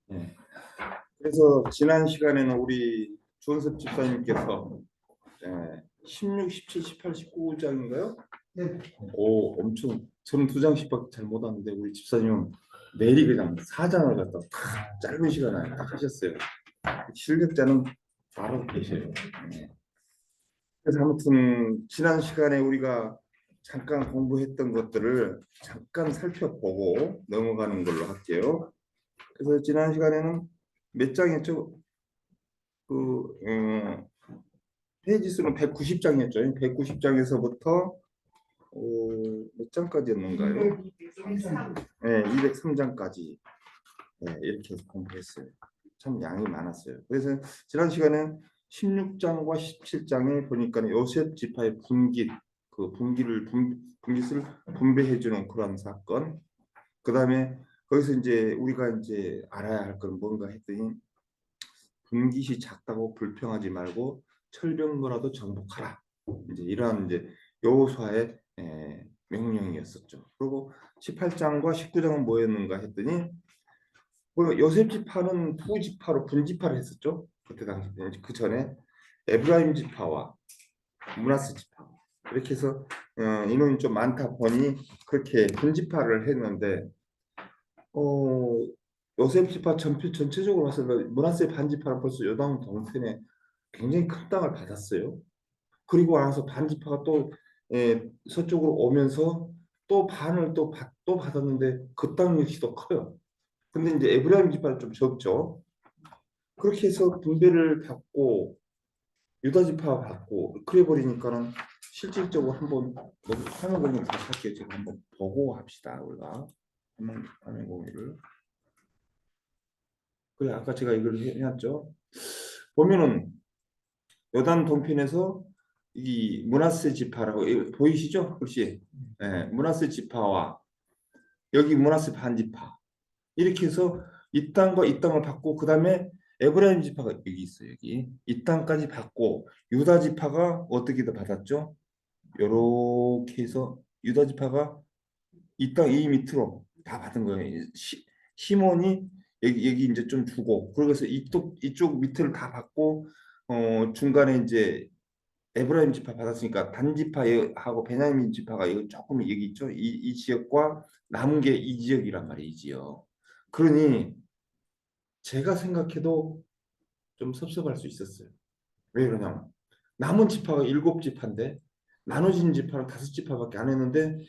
네. 그래서 지난 시간에는 우리 조은섭 집사님께서 16, 17, 18, 19장인가요? 네. 오, 엄청 저는 2장씩밖에 잘 못하는데 우리 집사님은 내리 그냥 4장을 갖다 탁 짧은 시간에 딱 하셨어요. 실력자는 바로 계셔요. 네. 그래서 아무튼 지난 시간에 우리가 잠깐 공부했던 것들을 잠깐 살펴보고 넘어가는 걸로 할게요. 그래서 지난 시간에는 몇 장이었죠? 페이지 수는 190장이었죠. 190장에서부터 몇 장까지였는가요? 203. 네, 203장까지 이렇게 해서 공부했어요. 참 양이 많았어요. 그래서 지난 시간엔 16장과 17장에 보니까 요셉 지파의 분깃을 분배해주는 그런 사건. 그 다음에 거기서 이제 우리가 이제 알아야 할 건 뭔가 했더니 분깃이 작다고 불평하지 말고 철병거라도 정복하라. 이제 이러한 이제 여호수아의 명령이었었죠. 그리고 18장과 19장은 뭐였는가 했더니 요셉 지파는 부지파로 분지파를 했었죠. 그때 당시 그 전에 에브라임 지파와 므낫세 지파 이렇게 해서 인원이 좀 많다 보니 그렇게 분지파를 했는데 요셉 지파 전체적으로 봤을 때 므낫세 반지파는 벌써 요단 동편에 굉장히 큰 땅을 받았어요. 그리고 나서 반지파가 또 서쪽으로 오면서 또 반을 또 받았는데 그 땅 역시도 커요. 근데 이제 에브라임 지파는 좀 적죠. 그렇게 해서 분배를 받고 유다 지파 받고 그래 버리니까는 실질적으로 한번 화면 공유 다시 할게요. 제가 한번 보고 합시다. 우리가 화면 공유를. 그래 아까 제가 이걸 해놨죠. 보면은 요단 동편에서 이 므낫세 지파라고 보이시죠? 혹시 므낫세 지파와 여기 므낫세 반지파 이렇게 해서 이 땅과 이 땅을 받고 그 다음에 에브라임 지파가 여기 있어요. 여기 이 땅까지 받고 유다 지파가 어떻게 더 받았죠? 요렇게 해서 유다 지파가 이 땅 이 밑으로 다 받은 거예요. 시몬이 여기 이제 좀 주고 그래서 이쪽 밑을 다 받고 중간에 이제 에브라임 지파 받았으니까 단 지파하고 베냐민 지파가 여기 조금 여기 있죠. 이 지역과 남은 게 이 지역이란 말이에요. 이 지역. 그러니 제가 생각해도 좀 섭섭할 수 있었어요. 왜 그러냐면 남은 지파가 7지파인데 나눠진 지파는 5지파밖에 안 했는데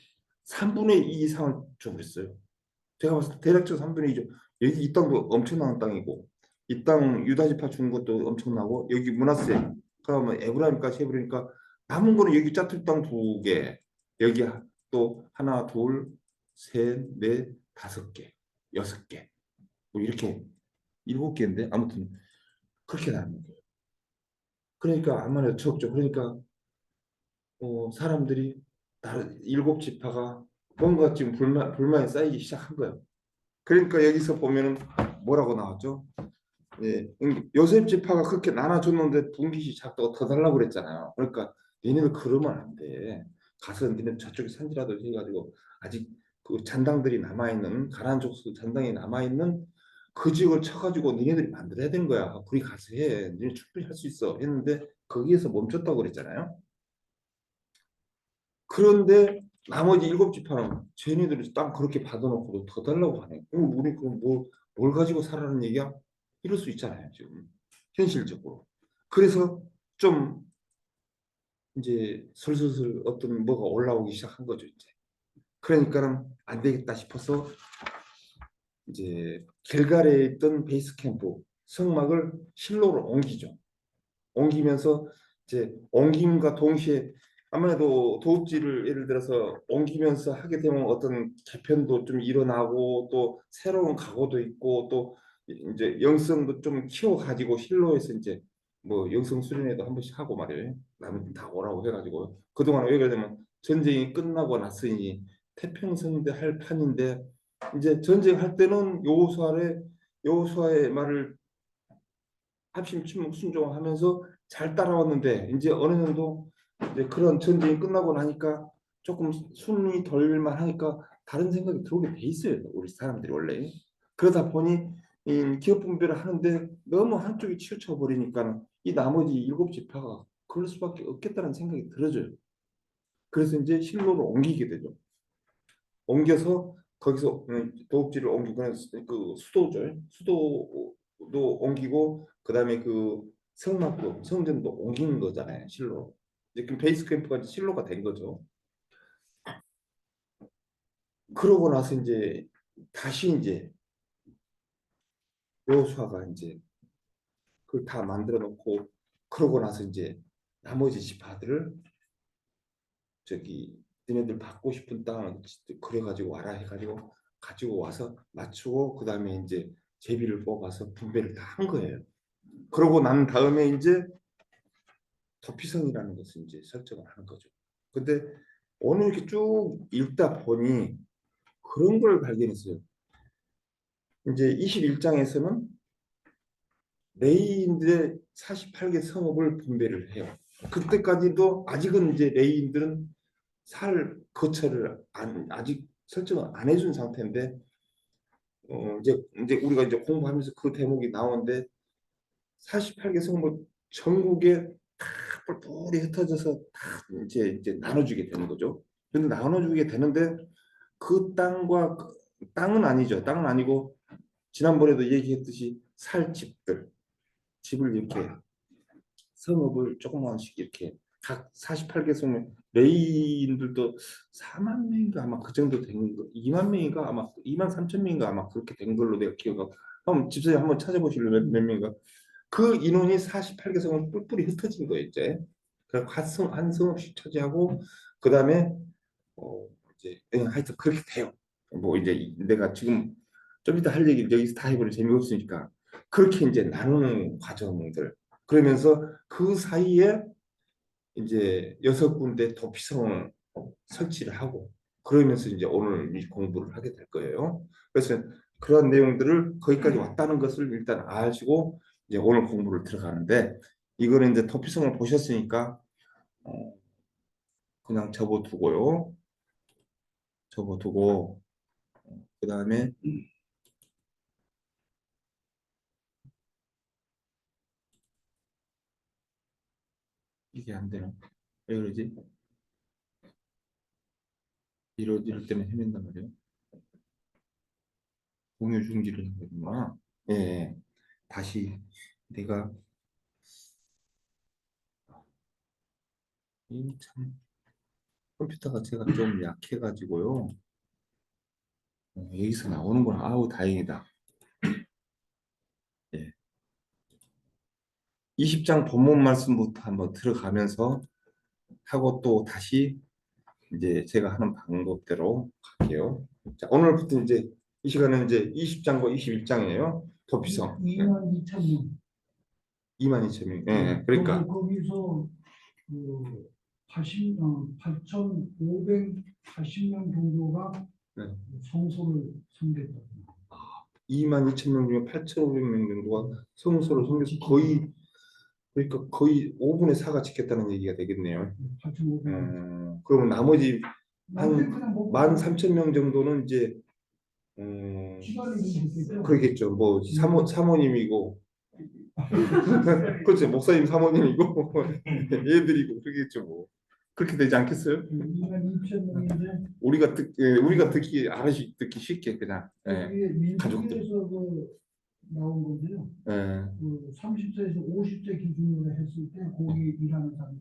3분의 2 이상을 줘버렸어요. 제가 봤을 때 대략적 3분의 2죠. 여기 이 땅도 엄청난 땅이고 이 땅 유다 지파 준 것도 엄청나고 여기 므낫세 그러면 에브라임까지 해버리니까 남은 거는 여기 짜투리 땅 2개 여기 또 하나 둘셋넷 5개 6개 뭐 이렇게 7개인데 아무튼 그렇게 나는 거예요. 그러니까 아무래도 적죠. 그러니까 사람들이 다른 7지파가 뭔가 지금 불만이 쌓이기 시작한 거예요. 그러니까 여기서 보면은 뭐라고 나왔죠? 요셉 지파가 그렇게 나눠줬는데 분깃이 작다고 더 달라고 그랬잖아요. 그러니까 얘네들 그러면 안 돼. 가서 니네 저쪽에 산지라도 해가지고 아직 그 잔당들이 남아있는 가나안 족속 잔당이 남아있는 그 지역을 쳐가지고 니네들이 만들어야 되는 거야. 우리 가서 해. 니네 충분히 할 수 있어. 했는데 거기에서 멈췄다고 그랬잖아요. 그런데 나머지 7지파는 쟤네들이 땅 그렇게 받아놓고도 더 달라고 하네. 우리 그럼 뭘 가지고 살라는 얘기야? 이럴 수 있잖아요, 지금. 현실적으로. 그래서 좀 이제 슬슬 어떤 뭐가 올라오기 시작한 거죠, 이제. 그러니까는 안 되겠다 싶어서 이제 길갈에 있던 베이스 캠프 성막을 실로로 옮기죠. 옮기면서 이제 옮김과 동시에 아무래도 도읍지를 예를 들어서 옮기면서 하게 되면 어떤 개편도 좀 일어나고 또 새로운 각오도 있고 또 이제 영성도 좀 키워가지고 실로에서 이제 뭐 영성 수련회도 한 번씩 하고 말이에요. 남들 다 오라고 해가지고 그동안 왜 그러냐면 전쟁이 끝나고 났으니 태평성대 할 판인데 이제 전쟁할 때는 여호수아의 말을 합심 침묵 순종하면서 잘 따라왔는데 이제 어느 정도 이제 그런 전쟁이 끝나고 나니까 조금 숨이 덜만 하니까 다른 생각이 들어오게 돼 있어요. 우리 사람들이 원래. 그러다 보니 기업 분배를 하는데 너무 한쪽이 치우쳐 버리니까 이 나머지 일곱 지파가 그럴 수밖에 없겠다는 생각이 들어져요. 그래서 이제 실로로 옮기게 되죠. 옮겨서 거기서 도읍지를 옮기고 그 수도죠. 수도도 옮기고 그다음에 그 성막도 성전도 옮긴 거잖아요. 실로. 이제 그 베이스 캠프가 실로가 된 거죠. 그러고 나서 이제 다시 이제 여호수아가 이제 그걸 다 만들어 놓고 그러고 나서 이제 나머지 지파들을 저기 너네들 받고 싶은 땅을 그래가지고 와라 해가지고 가지고 와서 맞추고 그 다음에 이제 제비를 뽑아서 분배를 다 한 거예요. 그러고 난 다음에 이제 도피성이라는 것을 이제 설정을 하는 거죠. 근데 오늘 이렇게 쭉 읽다 보니 그런 걸 발견했어요. 이제 21장에서는 레이인들의 48개 성읍을 분배를 해요. 그때까지도 아직은 이제 레이인들은 살 거처를 아직 설정을 안 해준 상태인데 이제 우리가 이제 공부하면서 그 대목이 나오는데 48개 성읍을 전국에 다 뿔뿔이 흩어져서 다 이제 나눠주게 되는 거죠. 근데 나눠주게 되는데 그 땅과 땅은 아니죠. 땅은 아니고 지난번에도 얘기했듯이 살 집들 집을 이렇게 성읍을 조그만씩 이렇게 각 48개 성읍 레이인들도 4만 명인가 아마 그 정도 된 거, 2만 명인가 아마 2만 3천 명인가 아마 그렇게 된 걸로 내가 기억하고 한번 집사님 한번 찾아보실래요? 몇 명인가? 그 인원이 48개 성을 뿔뿔이 흩어진 거예요 이제. 그래서 한 성읍씩 차지하고 그 다음에 이제 하여튼 그렇게 돼요. 뭐 이제 내가 지금 좀 이따 할 얘기를 여기서 다 해보면 재미없으니까 그렇게 이제 나누는 과정들 그러면서 그 사이에 이제 6군데 도피성을 설치를 하고 그러면서 이제 오늘 이 공부를 하게 될 거예요. 그래서 그런 내용들을 거기까지 왔다는 것을 일단 아시고 이제 오늘 공부를 들어가는데 이거는 이제 도피성을 보셨으니까 어, 그냥 접어두고요. 접어두고 그 다음에 이게 안 되나? 왜 그러지? 이럴 때는 헤맨단 말이에요. 공유 중지를 해야 되구나. 예, 예. 다시 내가 참 컴퓨터가 제가 좀 약해가지고요. 여기서 나오는구나. 아우 다행이다. 예. 20장 본문 말씀부터 한번 들어가면서 하고 또 다시 이제 제가 하는 방법대로 갈게요. 자, 오늘부터 이제 이 시간은 이제 20장과 21장이에요. 도피성. 2만 2천 명. 2만 2천 명. 예, 그러니까 거기서 그 8,580명 정도가 네. 성소를 섬겼다. 2만 2천 명 중에 8,500명 정도가 성소를 섬겨서 거의 그러니까 거의 5분의 4가 지켰다는 얘기가 되겠네요. 8,500명. 그러면 나머지 한 그냥 뭐 13,000명 정도는 이제 기관이 있겠죠. 그러겠죠. 뭐 사모님이고 그렇죠. 목사님 사모님이고 얘들이고 그러겠죠. 뭐 그렇게 되지 않겠어요? 2만 2천 명인데 우리가 듣기 쉽게 그냥 가족들. 민주주의에서 나온 건데요. 예. 그 30세에서 50세 기준으로 했을 때 거기 일하는 사람이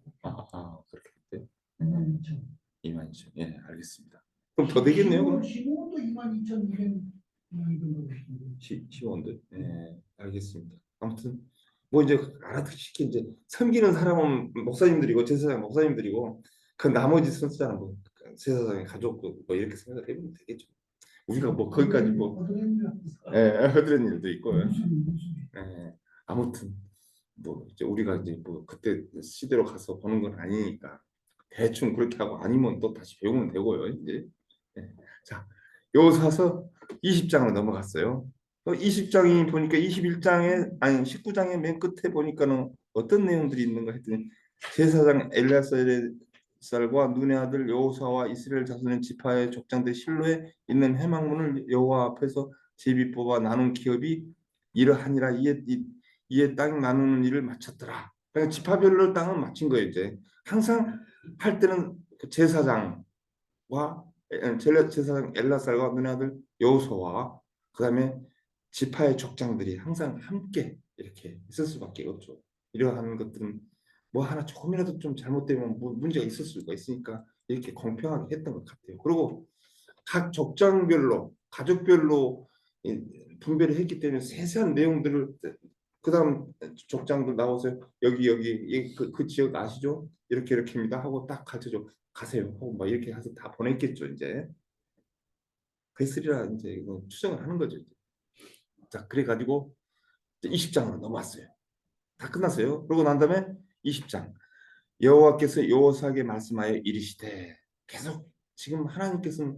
그렇게 돼. 2만 2천. 2만 2천. 예, 알겠습니다. 그럼 더 되겠네요. 그럼 시공도 2만 2천 200 시원들. 예, 알겠습니다. 아무튼 뭐 이제 알아듣기 이제 섬기는 사람은 목사님들이고 제사장 목사님들이고 그 나머지 선수자는 뭐 제사장의 가족 뭐 이렇게 생각해보면 되겠죠. 우리가 뭐 거기까지 뭐 허드렛 일도 있고 아무튼 뭐 이제 우리가 이제 뭐 그때 시대로 가서 보는 건 아니니까 대충 그렇게 하고 아니면 또 다시 배우면 되고요 이제. 자, 요 사서 20장으로 넘어갔어요. 20장이 보니까 21장에 아니 19장의 맨 끝에 보니까는 어떤 내용들이 있는가 했더니 제사장 엘리아살과 눈의 아들 여호사와 이스라엘 자손의 지파의 족장들 실로에 있는 회막문을 여호와 앞에서 제비 뽑아 나눈 기업이 이러하니라 이에 땅 나누는 일을 마쳤더라. 그러니까 지파별로 땅은 마친 거예요. 이제 항상 할 때는 그 제사장과 제사장 엘라살과 눈의 아들 여호수아와 그다음에 지파의 족장들이 항상 함께 이렇게 있을 수밖에 없죠. 이러한 것들은 뭐 하나 조금이라도 좀 잘못되면 문제가 있을 수가 있으니까 이렇게 공평하게 했던 것 같아요. 그리고 각 족장별로 가족별로 분배를 했기 때문에 세세한 내용들을 그다음 족장도 나오세요. 여기 그 지역 아시죠? 이렇게 이렇게입니다 하고 딱 가르쳐줘 가세요 하고 막 이렇게 해서 다 보냈겠죠. 이제 그랬으리라 이제 이거 추정을 하는 거죠. 이제. 자 그래가지고 20장으로 넘어왔어요. 다 끝났어요. 그러고 난 다음에 20장 여호와께서 여호수아에게 말씀하여 이르시되 계속 지금 하나님께서는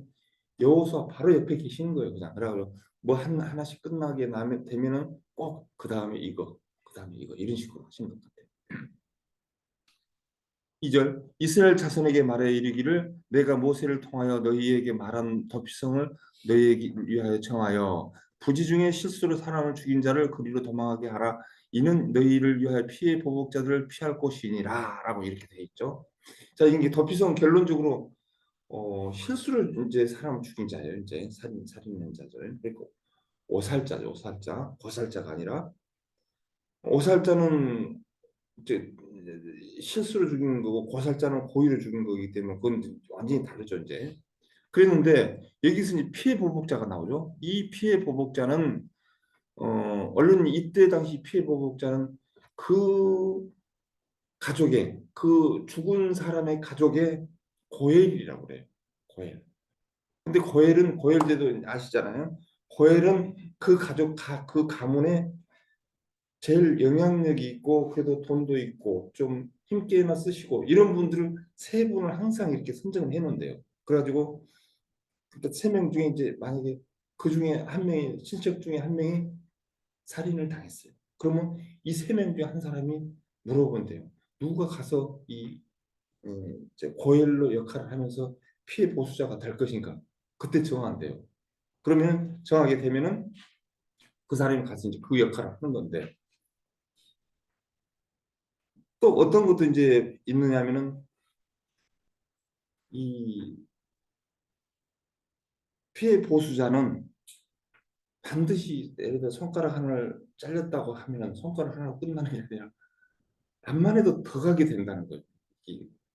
여호수아 바로 옆에 계시는 거예요. 그냥 그래가지고 뭐 하나씩 끝나게 되면은 꼭 그 다음에 이거 그 다음에 이거 이런 식으로 하시는 것 같아요. 2절 이스라엘 자손에게 말해 이르기를 내가 모세를 통하여 너희에게 말한 덕비성을 너희에게 위하여 정하여 부지 중에 실수로 사람을 죽인 자를 그리로 도망하게 하라. 이는 너희를 위하여 피해 보복자들을 피할 곳이니라 라고 이렇게 되어 있죠. 자 이게 덕비성 결론적으로 실수를 이제 사람 죽인 자예요. 이제 살인한 자죠. 그리고 오살자죠. 오살자 고살자가 아니라 오살자는 이제 실수로 죽인 거고 고살자는 고의로 죽인 거기 때문에 그건 완전히 다르죠 이제. 그랬는데 여기서 이제 피해 보복자가 나오죠. 이 피해 보복자는 얼른 이때 당시 피해 보복자는 그 가족의 그 죽은 사람의 가족의 고엘이라고 그래요. 고엘. 근데 고엘은 고엘제도 아시잖아요. 고엘은 그 가족 그 가문의 제일 영향력이 있고 그래도 돈도 있고 좀 힘께나 쓰시고 이런 분들을 세 분을 항상 이렇게 선정을 해놓는데요. 그래가지고 그러니까 세 명 중에 이제 만약에 그 중에 한 명이 친척 중에 한 명이 살인을 당했어요. 그러면 이 세 명 중에 한 사람이 물어본대요. 누가 가서 이 이제 고엘로 역할을 하면서 피해 보수자가 될 것인가? 그때 정한대요. 그러면 정하게 되면은 그 사람이 가서 이제 그 역할을 하는 건데 또 어떤 것도 이제 있느냐면은 이 피해 보수자는 반드시 예를 들어 손가락 하나를 잘렸다고 하면 손가락 하나로 끝나는 게 아니라 암만 해도 더 가게 된다는 거예요.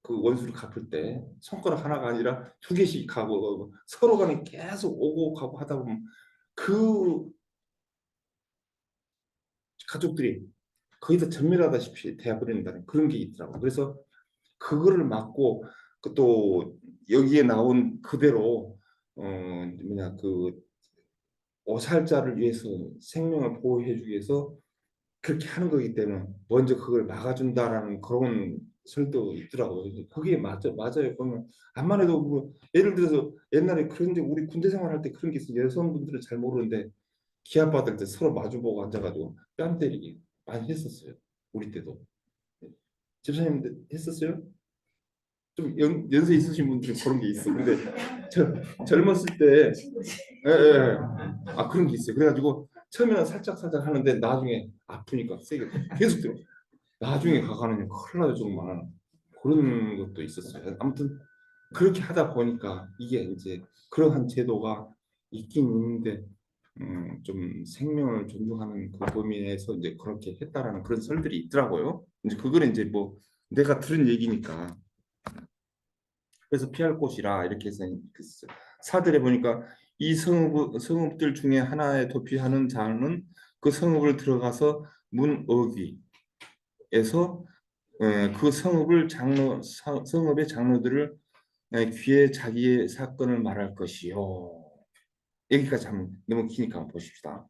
그 원수를 갚을 때 손가락 하나가 아니라 두 개씩 가고 서로 간에 계속 오고 가고 하다 보면 그 가족들이 거의 다 전멸하다시피 되어버린다는 그런 게 있더라고요. 그래서 그거를 막고 또 여기에 나온 그대로 뭐냐 그 오살자를 위해서 생명을 보호해주기 위해서 그렇게 하는 거기 때문에 먼저 그걸 막아준다라는 그런 설도 있더라고요. 그게 맞아요. 보면 암만 해도 뭐 예를 들어서 옛날에 그런데 우리 군대 생활할 때 그런 게 있어요. 여성분들은 잘 모르는데 기합 받을 때 서로 마주보고 앉아가지고 뺨 때리기 많이 했었어요. 우리 때도. 집사님 했었어요? 좀 연세 있으신 분들은 그런 게 있어. 근데 젊었을 때 예, 예. 아 그런 게 있어요. 그래가지고 처음에는 살짝 하는데 나중에 아프니까 세게 계속 들어. 나중에 가가는 큰일 나요 정말. 그런 것도 있었어요. 아무튼 그렇게 하다 보니까 이게 이제 그러한 제도가 있긴 있는데 좀 생명을 존중하는 그 범위 내에서 이제 그렇게 했다라는 그런 설들이 있더라고요. 이제 그거는 이제 뭐 내가 들은 얘기니까. 그래서 피할 곳이라 이렇게 해서 사들에 보니까 이 성읍들 중에 하나에 도피하는 자는 그 성읍을 들어가서 문 어귀에서 그 성읍의 장로들을 귀에 자기의 사건을 말할 것이요. 여기까지 한번 너무 기니까 한번 보십시다.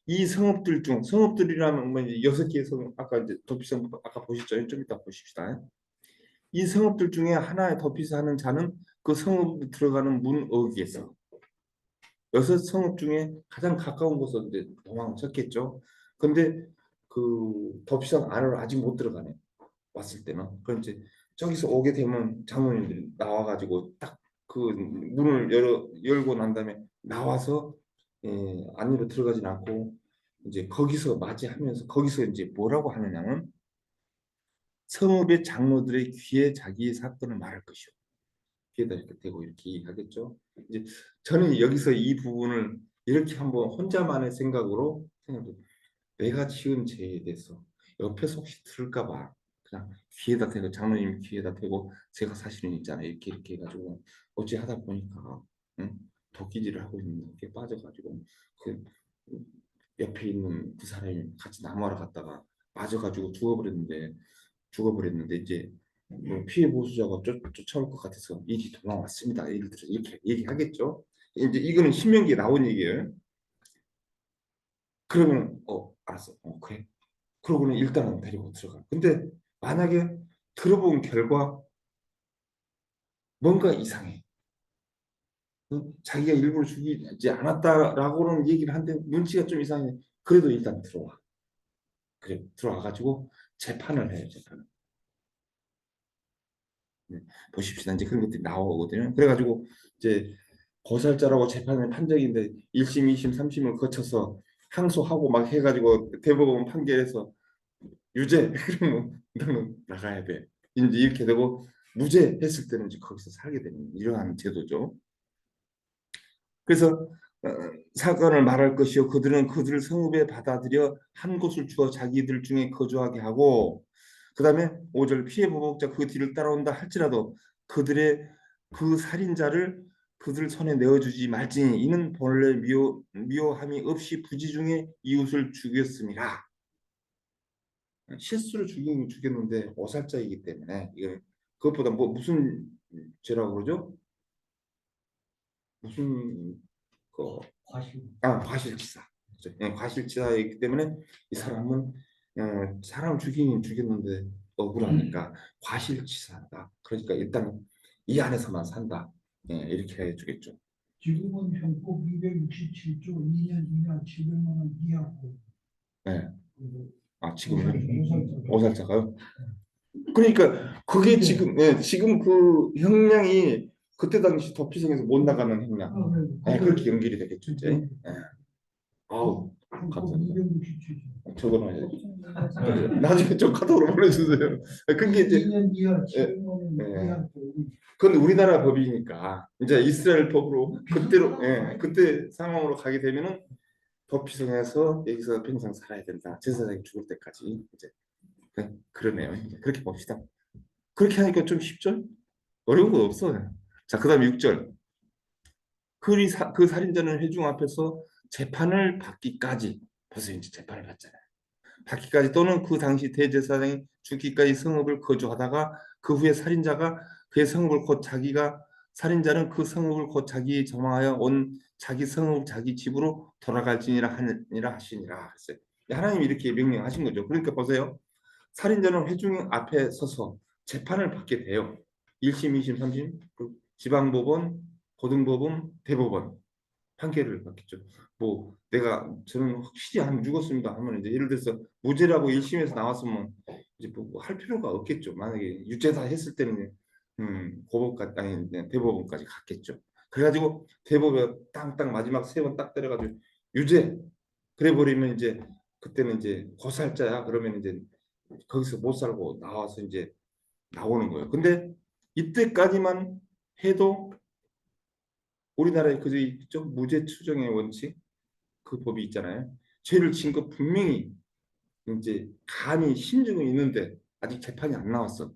이 성읍들 중 성읍들이라면 뭐 이제 6개의 성읍 아까 이제 도피성 아까 보셨죠? 좀 이따 보십시다. 이 성읍들 중에 하나에 덮이서 하는 자는 그 성읍 들어가는 문 어귀에서 6성읍 중에 가장 가까운 곳으로 이제 도망쳤겠죠. 근데 그 덮이성 안으로 아직 못 들어가네. 왔을 때는. 그럼 이제 저기서 오게 되면 장로님들이 나와가지고 딱 그 문을 열고 난 다음에 나와서 안으로 들어가진 않고 이제 거기서 맞이하면서 거기서 이제 뭐라고 하느냐면 성읍의 장로들의 귀에 자기의 사건을 말할 것이요. 귀에다 이렇게 대고 이렇게 얘기하겠죠. 이제 저는 여기서 이 부분을 이렇게 한번 혼자만의 생각으로 생각해. 내가 지은 죄에 대해서 옆에서 혹시 들을까 봐 그냥 귀에다 대고 장로님 귀에다 대고 제가 사실은 있잖아요. 이렇게 해가지고 어찌 하다 보니까 응? 도끼질을 하고 있는데 이렇게 빠져가지고 그 옆에 있는 그 사람이 같이 나무하러 갔다가 맞아가지고 죽어버렸는데 이제 뭐 피해 보수자가 쫓아올 것 같아서 일이 도망왔습니다. 예를 들어 이렇게 얘기하겠죠. 이제 이거는 신명기에 나온 얘기예요. 그러면 알았어. 그래. 그러고는 일단은 데리고 들어가. 근데 만약에 들어본 결과 뭔가 이상해. 자기가 일부러 죽이지 않았다라고는 얘기를 하는데 눈치가 좀 이상해. 그래도 일단 들어와. 그래 들어와가지고 재판을 해요. 재판을. 네, 보십시다. 이제 그런 것들이 나오거든요. 그래가지고 이제 고살자라고 재판을 판 적이 있는데 1심, 2심, 3심을 거쳐서 항소하고 막 해가지고 대법원 판결에서 유죄 그러면 너는 나가야 돼. 이제 이렇게 되고 무죄 했을 때는 이제 거기서 살게 되는 이러한 제도죠. 그래서 어, 사건을 말할 것이요 그들은 그들을 성읍에 받아들여 한 곳을 주어 자기들 중에 거주하게 하고 그다음에 5절 피해 보복자 그 뒤를 따라온다 할지라도 그들의 그 살인자를 그들 손에 내어주지 말지니 이는 본래 미워함이 없이 부지 중에 이웃을 죽였음이라. 실수로 죽였는데 오살자이기 때문에 이거 그것보다 뭐 무슨 죄라고 그러죠? 무슨 그 과실. 과실치사. 그죠? 예, 과실치사이기 때문에 이 사람은 사람 죽이긴 죽였는데 억울하니까 과실치사다. 그러니까 일단 이 안에서만 산다. 예, 이렇게 해주겠죠. 지금은 형법 267조 2년 이하 700만 원 이하고 예. 그 지금요? 오살자. 오살자가요? 그러니까 그게 지금 그 형량이 그때 당시 도피성에서 못 나가는 형량. 예, 그렇게 연결이 되겠죠, 이제. 예. 아우, 형법 감사합니다. 267조. 적어놔야지. 나중에 좀 카톡으로 보내주세요. 그게 이제 2년 이하 예, 700만 원 예. 이하. 그건 우리나라 법이니까 이제 이스라엘 법으로 그때로 그때 상황으로 가게 되면은 도피성에서 여기서 평생 살아야 된다. 제사장이 죽을 때까지 이제 그러네요. 이제 그렇게 봅시다. 그렇게 하니까 좀 쉽죠? 어려운 거 없어요. 자, 그다음 6절. 그 살인자는 회중 앞에서 재판을 받기까지 벌써 이제 재판을 받잖아요. 받기까지 또는 그 당시 대제사장이 죽기까지 성읍을 거주하다가 그 후에 살인자가 그의 성읍을 곧 자기가 살인자는 그 성읍을 곧 자기 정하여 온 자기 성읍 자기 집으로 돌아갈지니라 하니라 하시니라 했어요. 하나님이 이렇게 명령하신 거죠. 그러니까 보세요. 살인자는 회중 앞에 서서 재판을 받게 돼요. 1심, 2심, 3심, 그 지방법원, 고등법원, 대법원 판결을 받겠죠. 뭐 내가 저는 확실히 안 죽었습니다 하면 이제 예를 들어서 무죄라고 1심에서 나왔으면 이제 뭐 할 필요가 없겠죠. 만약에 유죄다 했을 때는 고법까지 아니 대법원까지 갔겠죠. 그래가지고 대법에 땅땅 마지막 3번 딱 때려가지고 유죄 그래 버리면 이제 그때는 이제 고살자야 그러면 이제 거기서 못 살고 나와서 이제 나오는 거예요. 근데 이때까지만 해도 우리나라에 그저 있죠. 무죄 추정의 원칙 그 법이 있잖아요. 죄를 지은 거 분명히 이제 감히 심증은 있는데 아직 재판이 안 나왔어.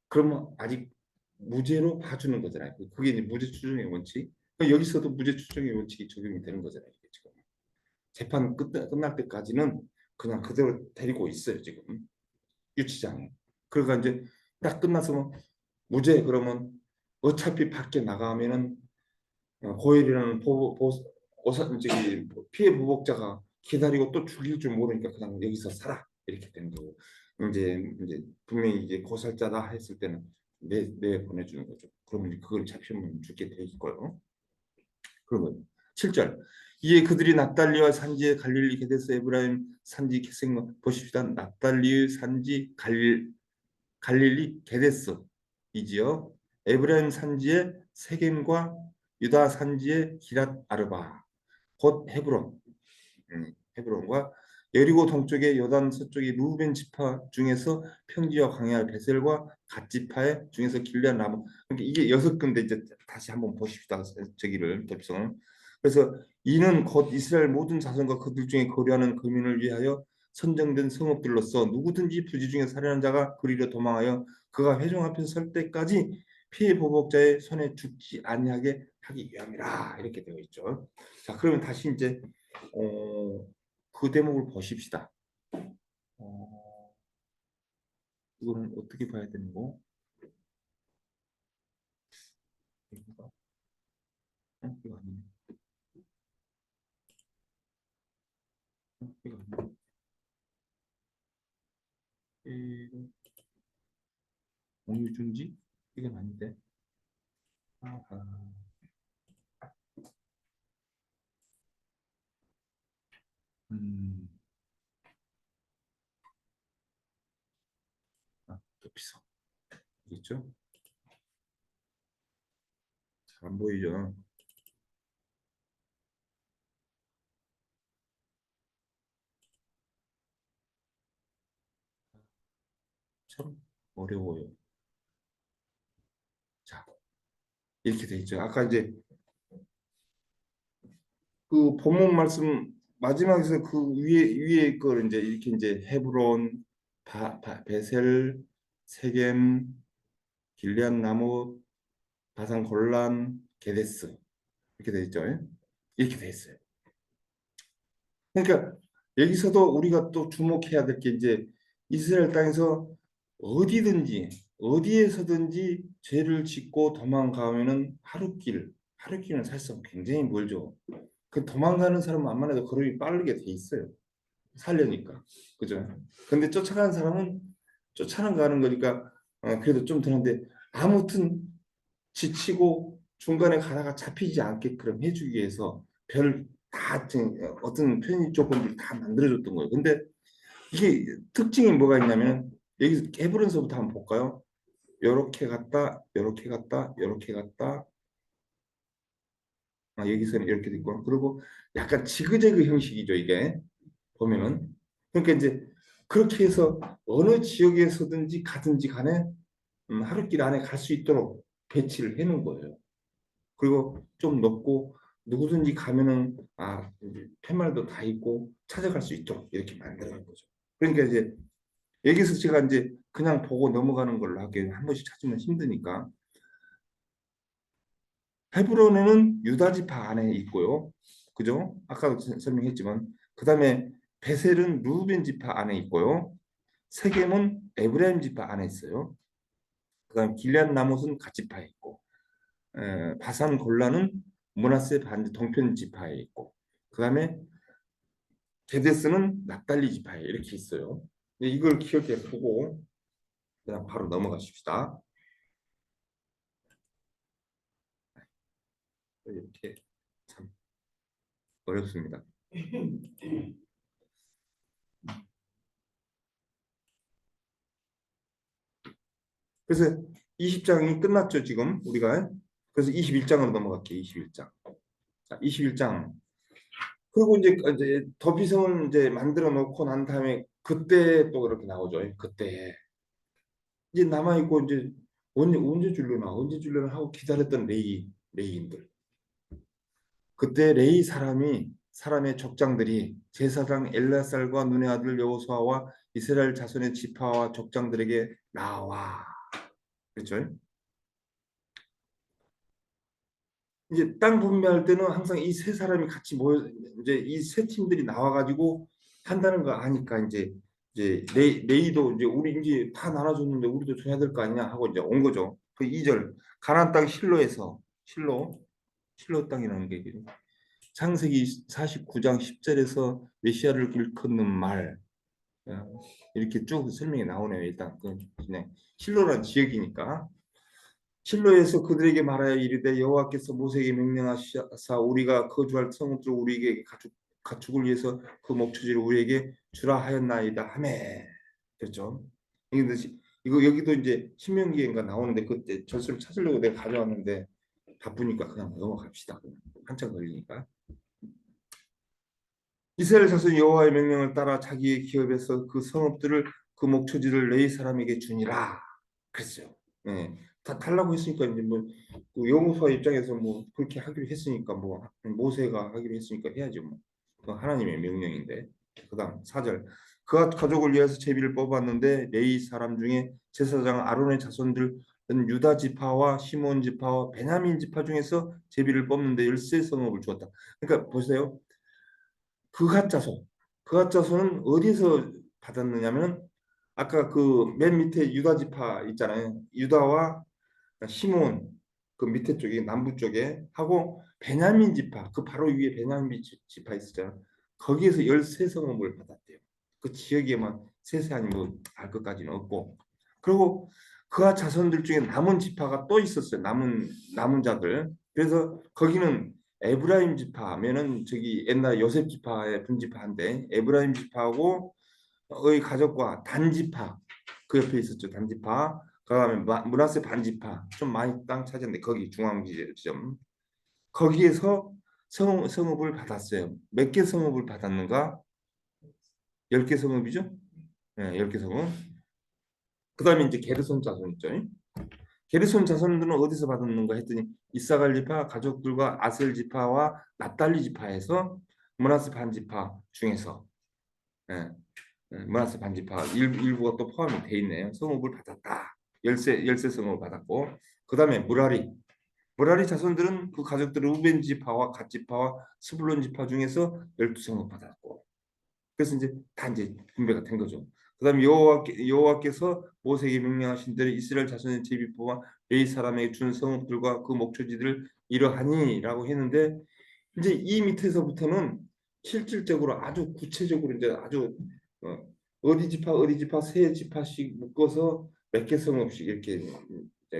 그러면 아직 무죄로 봐주는 거잖아요. 그게 이제 무죄 추정의 원칙. 그러니까 여기서도 무죄 추정의 원칙이 적용이 되는 거잖아요. 이게 지금 재판 끝날 때까지는 그냥 그대로 데리고 있어요. 지금 유치장에. 그러니까 이제 딱 끝나서 뭐 무죄 그러면 어차피 밖에 나가면은 고엘이라는 저기 피해 보복자가 기다리고 또 죽일 줄 모르니까 그냥 여기서 살아 이렇게 된 거고 이제 분명히 이제 고살자다 했을 때는 내 보내주는 거죠. 그러면 그걸 잡히면 죽게 돼 있고요. 그러면 7절 이에 그들이 납달리와 산지의 갈릴리 게데스 에브라임 산지 계생과 보십시다. 납달리 산지 갈릴리 게데스이지요. 에브라임 산지의 세겜과 유다 산지의 기랏 아르바 곧 헤브론 헤브론과 여리고 동쪽의 요단 서쪽의 루벤 지파 중에서 평지와 광야 베셀과 갓 지파 중에서 길르앗 라모. 그러니까 이게 6군데 이제 다시 한번 보십시다. 저기를 대표성을. 그래서 이는 곧 이스라엘 모든 자손과 그들 중에 거류하는 거민을 위하여 선정된 성읍들로서 누구든지 부지 중에 살인한 자가 그리로 도망하여 그가 회중 앞에서 설 때까지 피해 보복자의 손에 죽지 아니하게 하기 위함이라 이렇게 되어 있죠. 자, 그러면 다시 이제 그 대목을 보십시다. 이거는 어떻게 봐야 되는 거? 이거 이거 아니네. 이거 아니네. 이거 공유중지? 이건 아닌데. 아하. 음. 도피성 있죠? 잘 안 보이죠? 참 어려워요. 자, 이렇게 돼 있죠. 아까 이제 그 본문 말씀 마지막에서 그 위에 걸 이제 이렇게 이제 헤브론, 베셀, 세겜, 길르앗 나못, 바산 골란, 게데스 이렇게 돼 있죠. 이렇게 돼 있어요. 그러니까 여기서도 우리가 또 주목해야 될 게 이제 이스라엘 땅에서 어디든지 어디에서든지 죄를 짓고 도망가면은 하루길은 사실상 굉장히 멀죠. 그 도망가는 사람 만만 해도 걸음이 빠르게 돼 있어요. 살려니까. 그죠? 근데 쫓아가는 사람은 쫓아가는 거니까 그래도 좀 드는데 아무튼 지치고 중간에 가다가 잡히지 않게끔 해주기 위해서 별 다 어떤 편의 조건들 다 만들어줬던 거예요. 근데 이게 특징이 뭐가 있냐면 여기 헤브론서부터 한번 볼까요? 요렇게 갔다, 요렇게 갔다, 요렇게 갔다. 여기서는 이렇게 됐고 그리고 약간 지그재그 형식이죠 이게 보면은. 그러니까 이제 그렇게 해서 어느 지역에서든지 가든지 간에 하루길 안에 갈 수 있도록 배치를 해놓은 거예요. 그리고 좀 넓고 누구든지 가면은 이제 팻말도 다 있고 찾아갈 수 있도록 이렇게 만들어 놓은 거죠. 그러니까 이제 여기서 제가 이제 그냥 보고 넘어가는 걸로 하기엔 한 번씩 찾으면 힘드니까 헤브론에는 유다 지파 안에 있고요. 그죠? 아까도 설명했지만 그다음에 베셀은 루벤 지파 안에 있고요. 세겜은 에브라임 지파 안에 있어요. 그다음 길앗 나못은 갓 지파에 있고 바산 골라는 므낫세 반 동편 지파에 있고 그다음에 게데스는 납달리 지파에 이렇게 있어요. 이걸 기억해 보고 그냥 바로 넘어가십시다. 이렇게 참 어렵습니다. 그래서 20장이 끝났죠, 지금 우리가. 그래서 21장으로 넘어갈게요. 21장. 자, 21장. 그리고 이제 더비성을 이제 만들어 놓고 난 다음에 그때 또 그렇게 나오죠. 그때 이제 남아 있고 이제 언제 줄려나 언제 줄려나 하고 기다렸던 레이인들. 그때 레이 사람의 족장들이 제사장 엘라살과 눈의 아들 여호수아와 이스라엘 자손의 지파와 족장들에게 나와. 그렇죠? 이제 땅 분배할 때는 항상 이 세 사람이 같이 모여 이제 이 세 팀들이 나와가지고 한다는 거 아니까 이제 레이도 이제 우리 이제 다 나눠줬는데 우리도 줘야 될 거 아니냐 하고 이제 온 거죠. 그 2절 가나안 땅 실로에서 실로 땅이라는 게 창세기 49장 10절에서 메시아를 일컫는 말 이렇게 쭉 설명이 나오네요. 일단 그냥 실로라는 지역이니까 실로에서 그들에게 말하여 이르되 여호와께서 모세에게 명령하사 우리가 거주할 성읍들을 우리에게 가축을 위해서 그 목초지를 우리에게 주라 하였나이다 하매 그렇죠. 이거 여기도 이제 신명기인가 나오는데 그때 절수를 찾으려고 내가 가져왔는데 바쁘니까 그냥 넘어갑시다. 한참 걸리니까. 이스라엘 자손이 여호와의 명령을 따라 자기의 기업에서 그 성읍들을 그 목초지를 레위 사람에게 주니라 그랬어요. 예. 다 달라고 했으니까 이제 뭐그 여호수아 입장에서 뭐 그렇게 하기로 했으니까 뭐 모세가 하기로 했으니까 해야죠 뭐. 그 하나님의 명령인데. 그다음 4절 그가 가족을 위해서 제비를 뽑았는데 레위 사람 중에 제사장 아론의 자손들은 유다 지파와 시몬 지파와 베냐민 지파 중에서 제비를 뽑는데 13성읍을 주었다. 그러니까 보세요. 그핫 자손. 그핫 자손은 어디서 받았느냐면 아까 그 맨 밑에 유다 지파 있잖아요. 유다와 시몬 그 밑에 쪽에 남부 쪽에 하고 베냐민 지파 그 바로 위에 베냐민 지파 있었잖아요. 거기에서 13성읍을 받았대요. 그 지역에만 세세하니 뭐 알 것까지는 없고. 그리고 그와 자손들 중에 남은 지파가 또 있었어요. 남은 자들. 그래서 거기는 에브라임 지파면은 저기 옛날 요셉 지파의 분지파인데 에브라임 지파하고 의 가족과 단지파 그 옆에 있었죠. 단지파. 그다음에 므낫세 반지파 좀 많이 땅 차지했는데 거기 중앙 지점 거기에서 성읍을 받았어요. 몇 개 성읍을 받았는가? 10개 성읍이죠. 네, 10개 성읍. 그다음에 이제 게르손 자손 있죠. 게르손 자손들은 어디서 받았는가 했더니 이사갈 지파 가족들과 아셀 지파와 납달리 지파에서 므낫세 반지파 중에서 예, 므낫세 반지파 일부가 또 포함이 돼 있네요. 성읍을 받았다. 열세 성읍을 받았고 그다음에 무라리 자손들은 그 가족들은 우벤 지파와 갓 지파와 스불론 지파 중에서 12성읍 받았고 그래서 이제 분배가 된 거죠. 그다음 여호와께서 모세에게 명령하신 대로 이스라엘 자손의 제비뽑아 레위 사람에게 준 성읍들과 그 목초지들을 이러하니라고 했는데 이제 이 밑에서부터는 실질적으로 아주 구체적으로 이제 아주 어, 어디 지파 세 지파씩 묶어서 몇 개 성읍씩 이렇게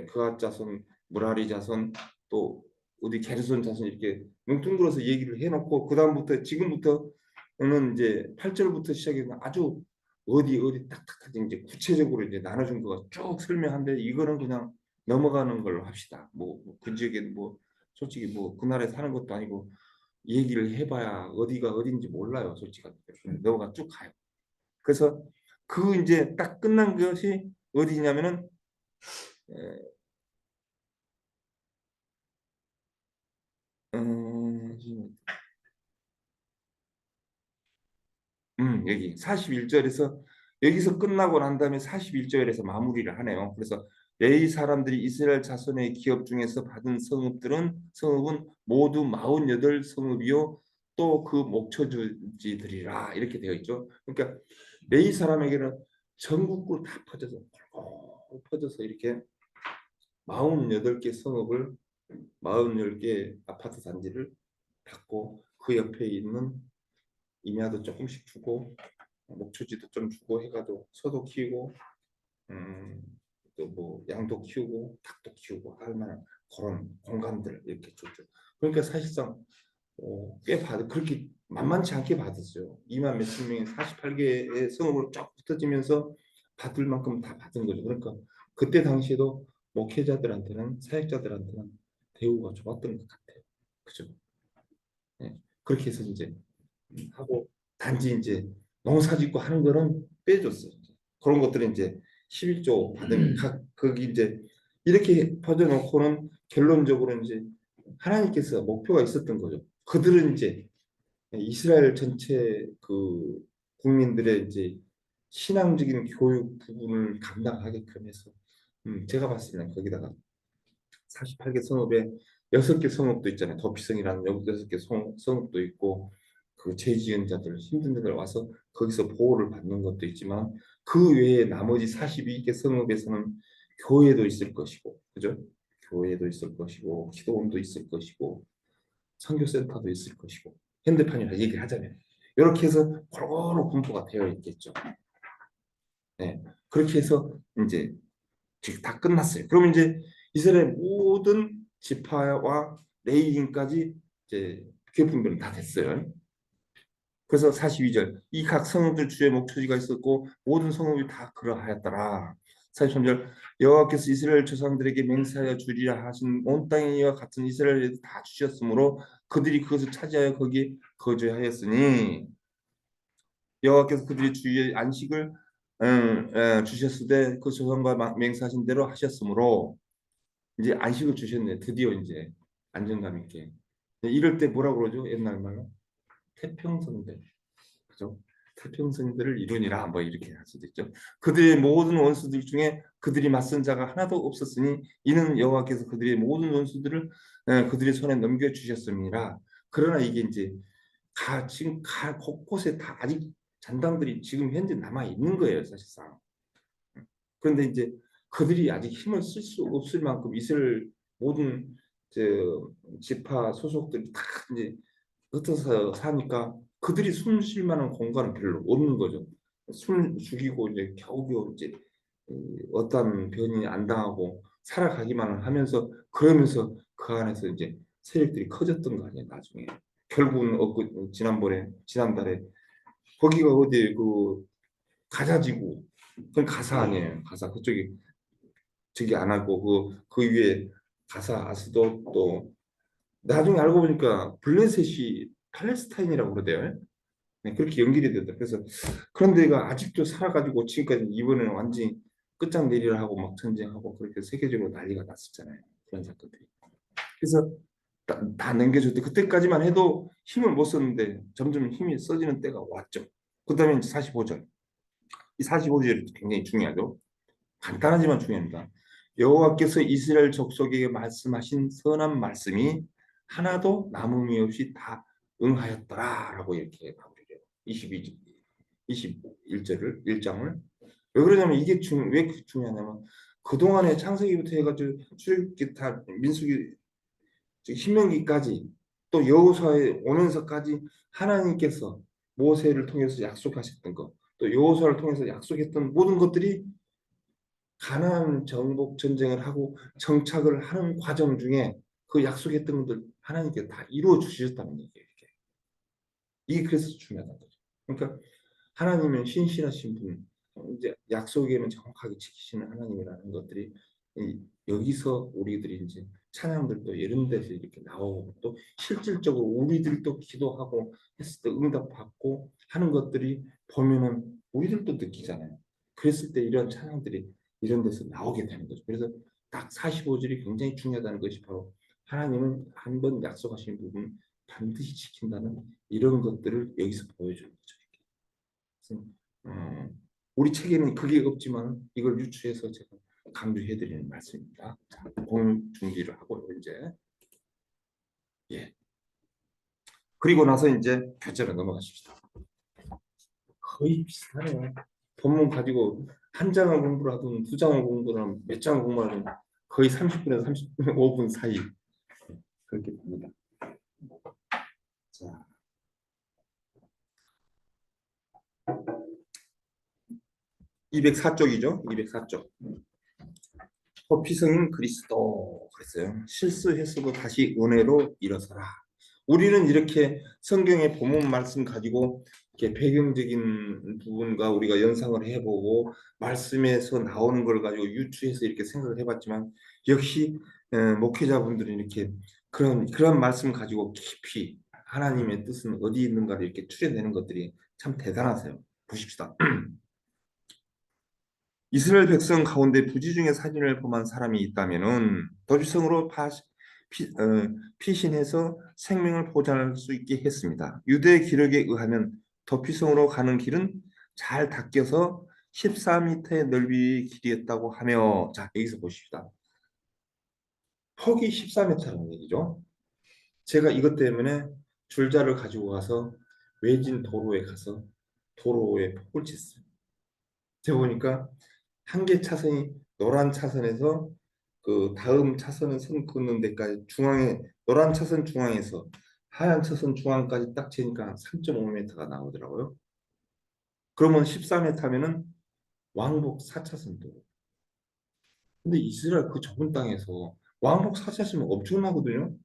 그앗 자손, 무라리 자손 또 어디 게르손 자손 이렇게 뭉뚱그려서 얘기를 해놓고 그 다음부터 지금부터는 이제 8절부터 시작해서 아주 어디 딱딱하게 이제 구체적으로 이제 나눠준 거가 쭉 설명한데 이거는 그냥 넘어가는 걸로 합시다. 그 지역에 뭐 솔직히 뭐 그날에 사는 것도 아니고 얘기를 해봐야 어디가 어딘지 몰라요, 솔직히. 넘어가 쭉 가요. 그래서 그 이제 딱 끝난 것이 어디냐면은 에, 음, 여기 41절에서 여기서 끝나고 난 다음에 41절에서 마무리를 하네요. 그래서 레위 사람들이 이스라엘 자손의 기업 중에서 받은 성읍은 모두 48 성읍이요 또 그 목초지들이라 이렇게 되어 있죠. 그러니까 레위 사람에게는 전국으로 다 퍼져서 이렇게 48개 성읍을 48개 아파트 단지를 받고 그 옆에 있는 임야도 조금씩 주고 목초지도 좀 주고 해가지고 소도 키우고 또 뭐 양도 키우고 닭도 키우고 할 만한 그런 공간들 이렇게 줬죠. 그러니까 사실상 그렇게 만만치 않게 받았어요. 2만 몇천 명이 48개의 성읍으로 쫙 흩어지면서 받을 만큼 다 받은 거죠. 그러니까 그때 당시에도 목회자들한테는 사역자들한테는 대우가 좋았던 것 같아요. 그죠? 네. 그렇게 해서 이제 하고 단지 이제 농사 짓고 하는 거는 빼줬어요. 그런 것들은 이제 11조 받으면 각 거기 이제 이렇게 퍼져놓고는 결론적으로 이제 하나님께서 목표가 있었던 거죠. 그들은 이제 이스라엘 전체 그 국민들의 이제 신앙적인 교육 부분을 감당하게끔 해서 제가 봤을 때는 거기다가 48개 성읍에 6개 성읍도 있잖아요. 도피성이라는 6개 성읍도 있고 그 죄지은 자들 힘든 데들 와서 거기서 보호를 받는 것도 있지만 그 외에 나머지 42개 성읍에서는 교회도 있을 것이고 그죠? 교회도 있을 것이고 기도원도 있을 것이고 선교센터도 있을 것이고 현대판이라 얘기를 하자면 이렇게 해서 골고루 분포가 되어 있겠죠. 네. 그렇게 해서 이제 지금 다 끝났어요. 그러면 이제 이스라엘 모든 지파와 레위인까지 이제 교분별은 다 됐어요. 그래서 42절 이 각 성읍들 주의 목초지가 있었고 모든 성읍이 다 그러하였더라. 43절 여호와께서 이스라엘 조상들에게 맹세하여 주리라 하신 온 땅이와 같은 이스라엘에도 다 주셨으므로 그들이 그것을 차지하여 거기에 거주하였으니 여호와께서 그들의 주위에 안식을 주셨을 때 그 조상과 맹세하신 대로 하셨으므로 이제 안식을 주셨네. 드디어 이제 안정감 있게. 이럴 때 뭐라 그러죠? 옛날 말로 태평성대. 그죠? 태평성대를 이루니라 뭐 이렇게 할 수도 있죠. 그들의 모든 원수들 중에 그들이 맞선 자가 하나도 없었으니 이는 여호와께서 그들의 모든 원수들을 그들의 손에 넘겨 주셨음이라. 그러나 이게 이제 지금 곳곳에 다 아직 잔당들이 지금 현재 남아 있는 거예요, 사실상. 그런데 이제 그들이 아직 힘을 쓸 수 없을 만큼 이스라엘 모든 저 지파 소속들이 다 이제 흩어서 사니까 그들이 숨 쉴 만한 공간은 별로 없는 거죠. 숨을 죽이고 이제 겨우겨우 이제 어떤 변이 안 당하고 살아가기만 하면서 그러면서 그 안에서 이제 세력들이 커졌던 거 아니에요, 나중에. 결국은 지난달에 거기가 어디 그 가자지구 그건 가사 아니에요. 가사 그쪽이 저기 안 하고 그 위에 가사 아스도 또 나중에 알고 보니까 블레셋이 팔레스타인이라고 그러대요. 네, 그렇게 연결이 된다. 그래서 그런 데가 아직도 살아가지고 지금까지 이번에는 완전히 끝장내리라 하고 막 전쟁하고 그렇게 세계적으로 난리가 났었잖아요. 그런 사건들이. 그래서 다 넘겨줬대. 그때까지만 해도 힘을 못 썼는데 점점 힘이 써지는 때가 왔죠. 그다음에 이제 45절. 이 45절이 굉장히 중요하죠. 간단하지만 중요합니다. 여호와께서 이스라엘 족속에게 말씀하신 선한 말씀이 하나도 남음이 없이 다 응하였더라라고 이렇게 마무리해요. 22절, 21절을 1장을 왜 그러냐면 이게 왜 중요하냐면 그동안에 창세기부터 해가지고 출애굽기 다 민수기 신명기까지 또 여호수아에 오면서까지 하나님께서 모세를 통해서 약속하셨던 것, 또 여호수아를 통해서 약속했던 모든 것들이 가나안 정복 전쟁을 하고 정착을 하는 과정 중에 그 약속했던 것들 하나님께 다 이루어 주셨다는 얘기예요. 이게 그래서 중요하다는 거죠. 그러니까 하나님은 신실하신 분, 이제 약속에는 정확하게 지키시는 하나님이라는 것들이 여기서 우리들이 이제 찬양들도 이런 데서 이렇게 나오고 또 실질적으로 우리들도 기도하고 했을 때 응답 받고 하는 것들이 보면은 우리들도 느끼잖아요. 그랬을 때 이런 찬양들이 이런 데서 나오게 되는 거죠. 그래서 딱 45절이 굉장히 중요하다는 것이 바로 하나님은 한 번 약속하신 부분 반드시 지킨다는 이런 것들을 여기서 보여주는 거죠. 그래서, 우리 책에는 그게 없지만 이걸 유추해서 제가 강조해드리는 말씀입니다. 자, 공유 준비를 하고 이제 예 그리고 나서 이제 교재로 넘어가십시다. 거의 비슷하네요. 본문 가지고 한 장을 공부를 하든 두 장을 공부를 하든 몇 장을 공부를 하든 거의 30분에서 35분 사이 그렇게 됩니다. 자, 204쪽이죠. 204쪽. 피성인 그리스도 그랬어요. 실수했어도 다시 은혜로 일어서라. 우리는 이렇게 성경의 본문 말씀 가지고 이렇게 배경적인 부분과 우리가 연상을 해보고 말씀에서 나오는 걸 가지고 유추해서 이렇게 생각을 해봤지만 역시 목회자분들이 이렇게 그런 말씀 가지고 깊이 하나님의 뜻은 어디 있는가를 이렇게 추려내는 것들이 참 대단하세요. 보십시다. 이스라엘 백성 가운데 부지 중에 사진을 범한 사람이 있다면은 도피성으로 피신해서 생명을 보존할 수 있게 했습니다. 유대 기록에 의하면 도피성으로 가는 길은 잘 닦여서 14m의 넓이의 길이었다고 하며 자 여기서 보십시다. 폭이 14m라는 얘기죠. 제가 이것 때문에 줄자를 가지고 가서 외진 도로에 가서 도로에 폭을 쳤어요. 제가 보니까 한 개 차선이 노란 차선에서 그 다음 차선을 선 긋는 데까지 중앙에 노란 차선 중앙에서 하얀 차선 중앙까지 딱 재니까 3.5m가 나오더라고요. 그러면 14m면은 왕복 4차선 도로. 근데 이스라엘 그 좁은 땅에서 왕복 4차선이면 엄청나거든요.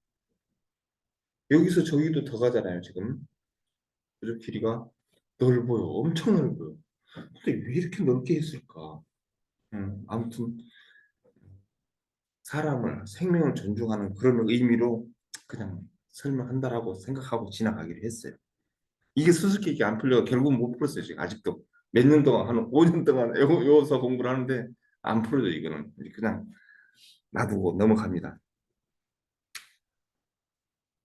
여기서 저기도 더 가잖아요, 지금. 그죠? 길이가 넓어요. 엄청 넓어요. 근데 왜 이렇게 넓게 했을까? 아무튼 사람을 생명을 존중하는 그런 의미로 그냥 설명한다라고 생각하고 지나가기로 했어요. 이게 수수께끼 안 풀려 결국은 못 풀었어요. 지금 아직도 몇 년 동안 한 5년 동안 요서 공부를 하는데 안 풀어져. 이거는 그냥 놔두고 넘어갑니다.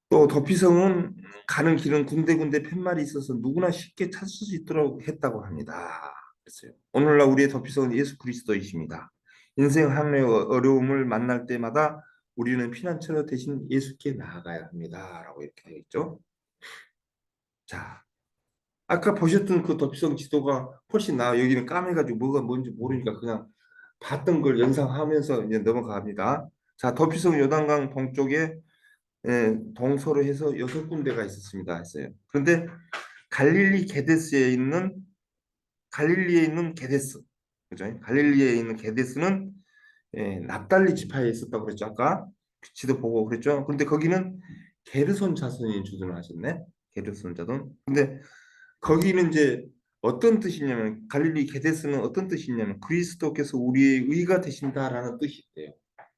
또 도피성은 가는 길은 군데군데 팻말이 있어서 누구나 쉽게 찾을 수 있도록 했다고 합니다. 그랬어요. 오늘날 우리의 도피성은 예수 그리스도이십니다. 인생 하나의 어려움을 만날 때마다 우리는 피난처로 대신 예수께 나아가야 합니다. 라고 이렇게 되어 있죠. 자, 아까 보셨던 그 도피성 지도가 훨씬 여기는 까매가지고 뭐가 뭔지 모르니까 그냥 봤던 걸 연상하면서 이제 넘어갑니다. 자, 도피성 요단강 동쪽에 동서로 해서 6군데가 있었습니다. 했어요. 그런데 갈릴리에 있는 게데스, 그죠? 갈릴리에 있는 게데스는 납달리 지파에 있었다고 그랬죠. 아까 지도 보고 그랬죠. 그런데 거기는 게르손 자손이 주둔하셨네. 게르손 자손. 근데 거기는 이제 어떤 뜻이냐면 갈릴리 게데스는 어떤 뜻이냐면 그리스도께서 우리의 의가 되신다라는 뜻이 있대요.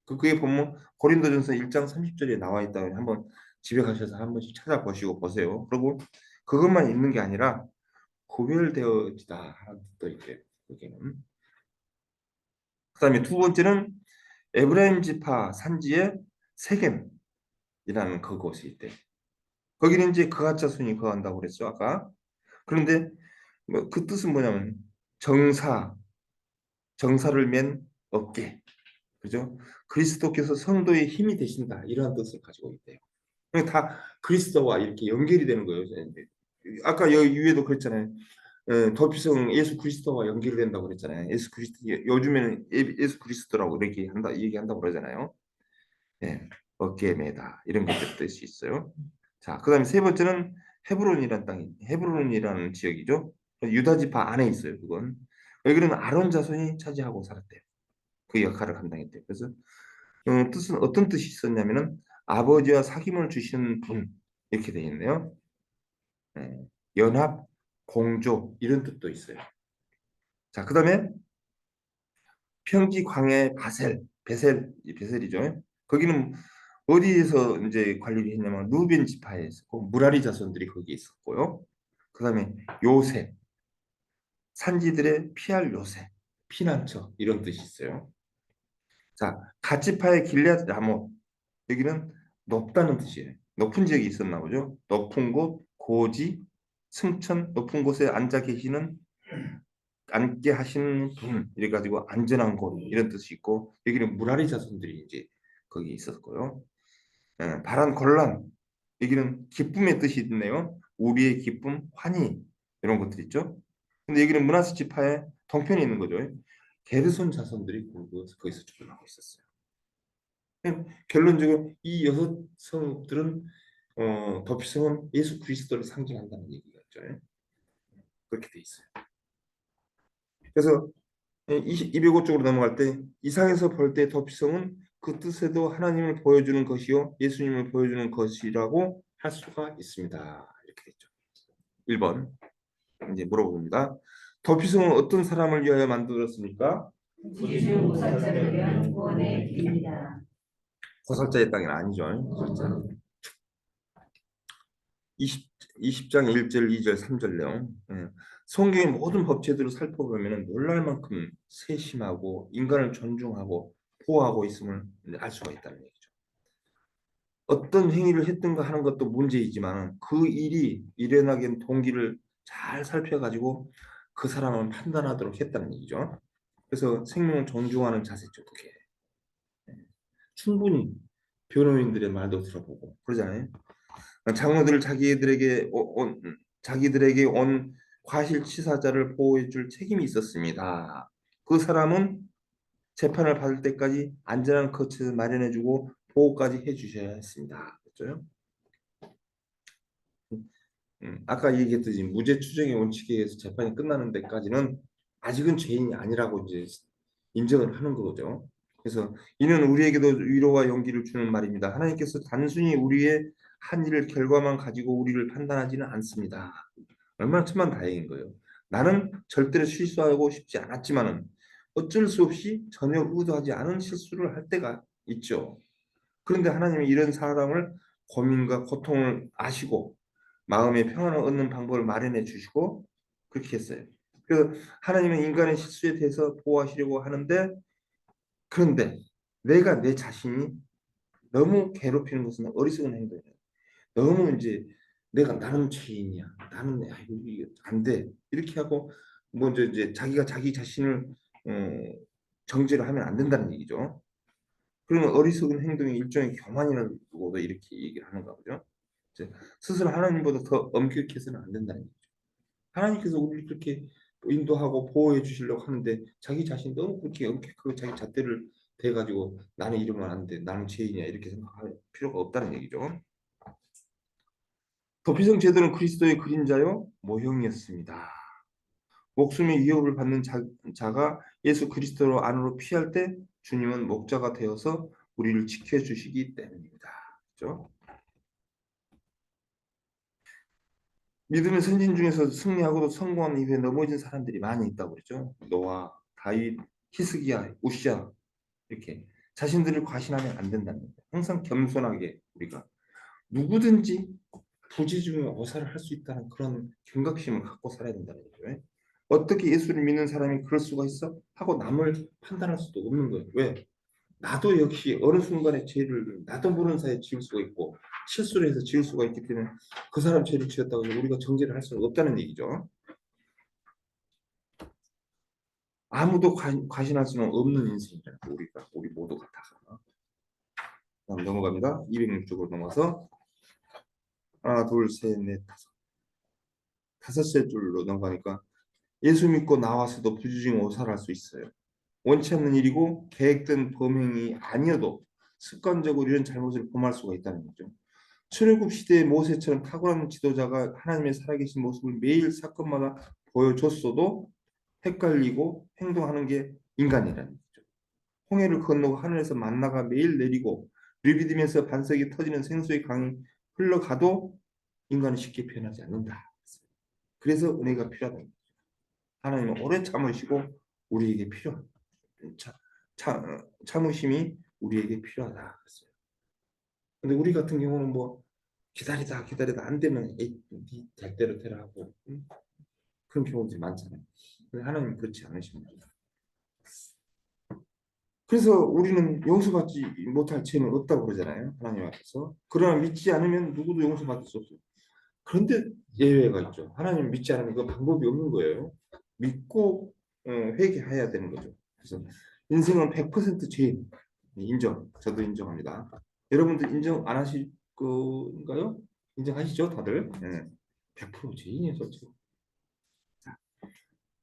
그게 보면 고린도전서 1장 30절에 나와 있다고 한번 집에 가셔서 한 번씩 찾아보시고 보세요. 그리고 그것만 있는 게 아니라 구별되어지다 하는 뜻도 있대요. 그게는. 그다음에 두 번째는 에브라임 지파 산지에 세겜이라는 그곳이 있대요. 거기는 이제 그앗 자손이 거한다고 그랬죠 아까. 그런데 뭐그 뜻은 뭐냐면 정사, 정사를 맨 어깨, 그죠? 그리스도께서 성도의 힘이 되신다 이러한 뜻을 가지고 있대요. 다 그리스도와 이렇게 연결이 되는 거예요. 아까 여기 위에도 그랬잖아요. 도피성 예수 그리스도와 연결이 된다고 그랬잖아요. 예수 그리스도 요즘에는 예수 그리스도라고 이렇게 한다 얘기한다고 그러잖아요. 예, 어깨에 매다 이런 것들 뜻이 있어요. 자, 그다음에 세 번째는 헤브론이라는 땅이 헤브론이라는 지역이죠. 유다 지파 안에 있어요. 그건 여기는 아론 자손이 차지하고 살았대요. 그 역할을 감당했대요. 그래서 뜻은 어떤 뜻이 있었냐면은 아버지와 사귐을 주시는 분 이렇게 되어 있네요. 예, 연합, 공조 이런 뜻도 있어요. 자, 그다음에 평지 광야의 베셀이죠. 거기는 어디에서 이제 관리를 했냐면 루벤 지파에 있었고 무라리 자손들이 거기 있었고요. 그다음에 요새 산지들의 피할 요새 피난처 이런 뜻이 있어요. 자, 갓 지파의 길앗 라못 여기는 높다는 뜻이에요. 높은 지역이 있었나 보죠. 높은 곳, 고지, 승천, 높은 곳에 앉아 계시는 앉게 하시는 분 이래가지고 안전한 곳 이런 뜻이 있고 여기는 무라리 자손들이 이제 거기 있었고요. 바란 곤란 여기는 기쁨의 뜻이 있네요. 우리의 기쁨, 환희 이런 것들 있죠. 근데 여기는 문하세 지파의 동편에 있는 거죠. 게르손 자손들이 거기서 주둔하고 있었어요. 결론적으로 이 여섯 성들은 도피성은 예수 그리스도를 상징한다는 얘기겠죠. 그렇게 돼 있어요. 그래서 205쪽으로 넘어갈 때 이상에서 볼 때 도피성은 그 뜻에도 하나님을 보여주는 것이요 예수님을 보여주는 것이라고 할 수가 있습니다. 이렇게 됐죠. 1번 이제 물어봅니다. 도피성은 어떤 사람을 위하여 만들었습니까? 지주 무사자를 위한 구원의 길입니다. 고살자의 땅이 아니죠. 고살자. 20장 1절, 2절, 3절 내용. 성경의 모든 법제도를 살펴보면 놀랄 만큼 세심하고 인간을 존중하고 보호하고 있음을 알 수가 있다는 얘기죠. 어떤 행위를 했든가 하는 것도 문제이지만 그 일이 일어나게 된 동기를 잘 살펴가지고 그 사람을 판단하도록 했다는 얘기죠. 그래서 생명을 존중하는 자세죠. 그게 충분히 변호인들의 말도 들어보고 그러잖아요. 장로들 자기들에게 온 과실치사자를 보호해줄 책임이 있었습니다. 그 사람은 재판을 받을 때까지 안전한 거처를 마련해주고 보호까지 해주셔야 했습니다. 그렇죠? 아까 얘기했듯이 무죄 추정의 원칙에 의해서 재판이 끝나는 데까지는 아직은 죄인이 아니라고 이제 인정을 하는 거죠. 그래서 이는 우리에게도 위로와 용기를 주는 말입니다. 하나님께서 단순히 우리의 한 일을 결과만 가지고 우리를 판단하지는 않습니다. 얼마나 천만다행인 거예요. 나는 절대로 실수하고 싶지 않았지만은 어쩔 수 없이 전혀 의도하지 않은 실수를 할 때가 있죠. 그런데 하나님이 이런 사람을 고민과 고통을 아시고 마음의 평안을 얻는 방법을 마련해 주시고 그렇게 했어요. 그래서 하나님은 인간의 실수에 대해서 보호하시려고 하는데 그런데 내가 내 자신이 너무 괴롭히는 것은 어리석은 행동이에요. 너무 이제 내가 나는 죄인이야. 나는 아이고 이게 안 돼. 이렇게 하고 먼저 이제 자기가 자기 자신을 어, 정죄를 하면 안 된다는 얘기죠. 그러면 어리석은 행동이 일종의 교만이라고도 이렇게 얘기를 하는가 보죠. 이제 스스로 하나님보다 더 엄격해서는 안 된다는 얘기죠. 하나님께서 우리를 그렇게 인도하고 보호해 주시려고 하는데 자기 자신 너무 그렇게 엄격하고 자기 잣대를 대가지고 나는 이러면 안 돼. 나는 죄인이야. 이렇게 생각할 필요가 없다는 얘기죠. 도피성 제도는 그리스도의 그림자요 모형이었습니다. 목숨의 위협을 받는 자가 예수 그리스도로 안으로 피할 때 주님은 목자가 되어서 우리를 지켜주시기 때문입니다. 그렇죠? 믿음의 선진 중에서 승리하고도 성공한 이후에 넘어진 사람들이 많이 있다고 그랬죠. 노아, 다윗, 히스기야, 우시야 이렇게 자신들을 과신하면 안 된다는 거예요. 항상 겸손하게 우리가 누구든지 부지 중에 오사를 할 수 있다는 그런 경각심을 갖고 살아야 된다는 거죠. 어떻게 예수를 믿는 사람이 그럴 수가 있어? 하고 남을 판단할 수도 없는 거예요. 왜? 나도 역시 어느 순간에 죄를 나도 모르는 사이에 지을 수가 있고 실수를 해서 지을 수가 있기 때문에 그 사람 죄를 지었다고 해서 우리가 정죄를 할 수는 없다는 얘기죠. 아무도 과신할 수는 없는 인생이라는 거 우리 모두가 다. 다음 넘어갑니다. 206쪽으로 넘어가서 하나, 둘, 셋, 넷, 다섯째 줄로 넘어가니까 예수 믿고 나와서도 부주중 오살할 수 있어요. 원치 않는 일이고 계획된 범행이 아니어도 습관적으로 이런 잘못을 범할 수가 있다는 거죠. 출애굽 시대의 모세처럼 탁월한 지도자가 하나님의 살아계신 모습을 매일 사건마다 보여줬어도 헷갈리고 행동하는 게 인간이라는 거죠. 홍해를 건너고 하늘에서 만나가 매일 내리고 르비딤에서 반석이 터지는 생수의 강이 흘러가도 인간은 쉽게 변하지 않는다. 그래서 은혜가 필요하다. 하나님은 오래 참으시고 우리에게 필요합니다. 참으심이 우리에게 필요하다. 그랬어요. 근데 우리 같은 경우는 뭐 기다리다 안 되면 될 대로 되라 하고 그런 경우들이 많잖아요. 근데 하나님은 그렇지 않으십니다. 그래서 우리는 용서받지 못할 죄는 없다고 그러잖아요. 하나님 앞에서. 그러나 믿지 않으면 누구도 용서받을 수 없어요. 그런데 예외가 있죠. 하나님 믿지 않으면 그 방법이 없는 거예요. 믿고 회개해야 되는 거죠. 그래서 인생은 100% 죄인 인정. 저도 인정합니다. 여러분들 인정 안 하실 건가요? 인정하시죠, 다들? 네. 100% 죄인이에요, 솔직히.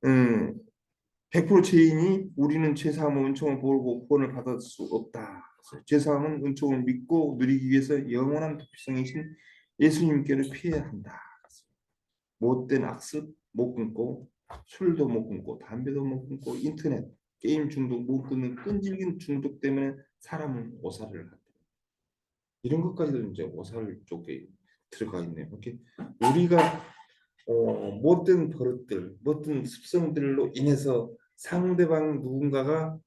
음, 100% 죄인이 우리는 죄사함 은총을 모르고 구원을 받을 수 없다. 죄사함은 은총을 믿고 누리기 위해서 영원한 도피성이신 예수님께를 피해야 한다. 못된 악습 못 끊고 술도 못 끊고 담배도 못 끊고 인터넷 게임 중독 못 끊는 끈질긴 중독 때문에 사람은 오살을 한다. 이런 것까지도 이제 오살 쪽에 들어가 있네요. 이렇게 우리가 못된 버릇들, 못된 습성들로 인해서 상대방 누군가가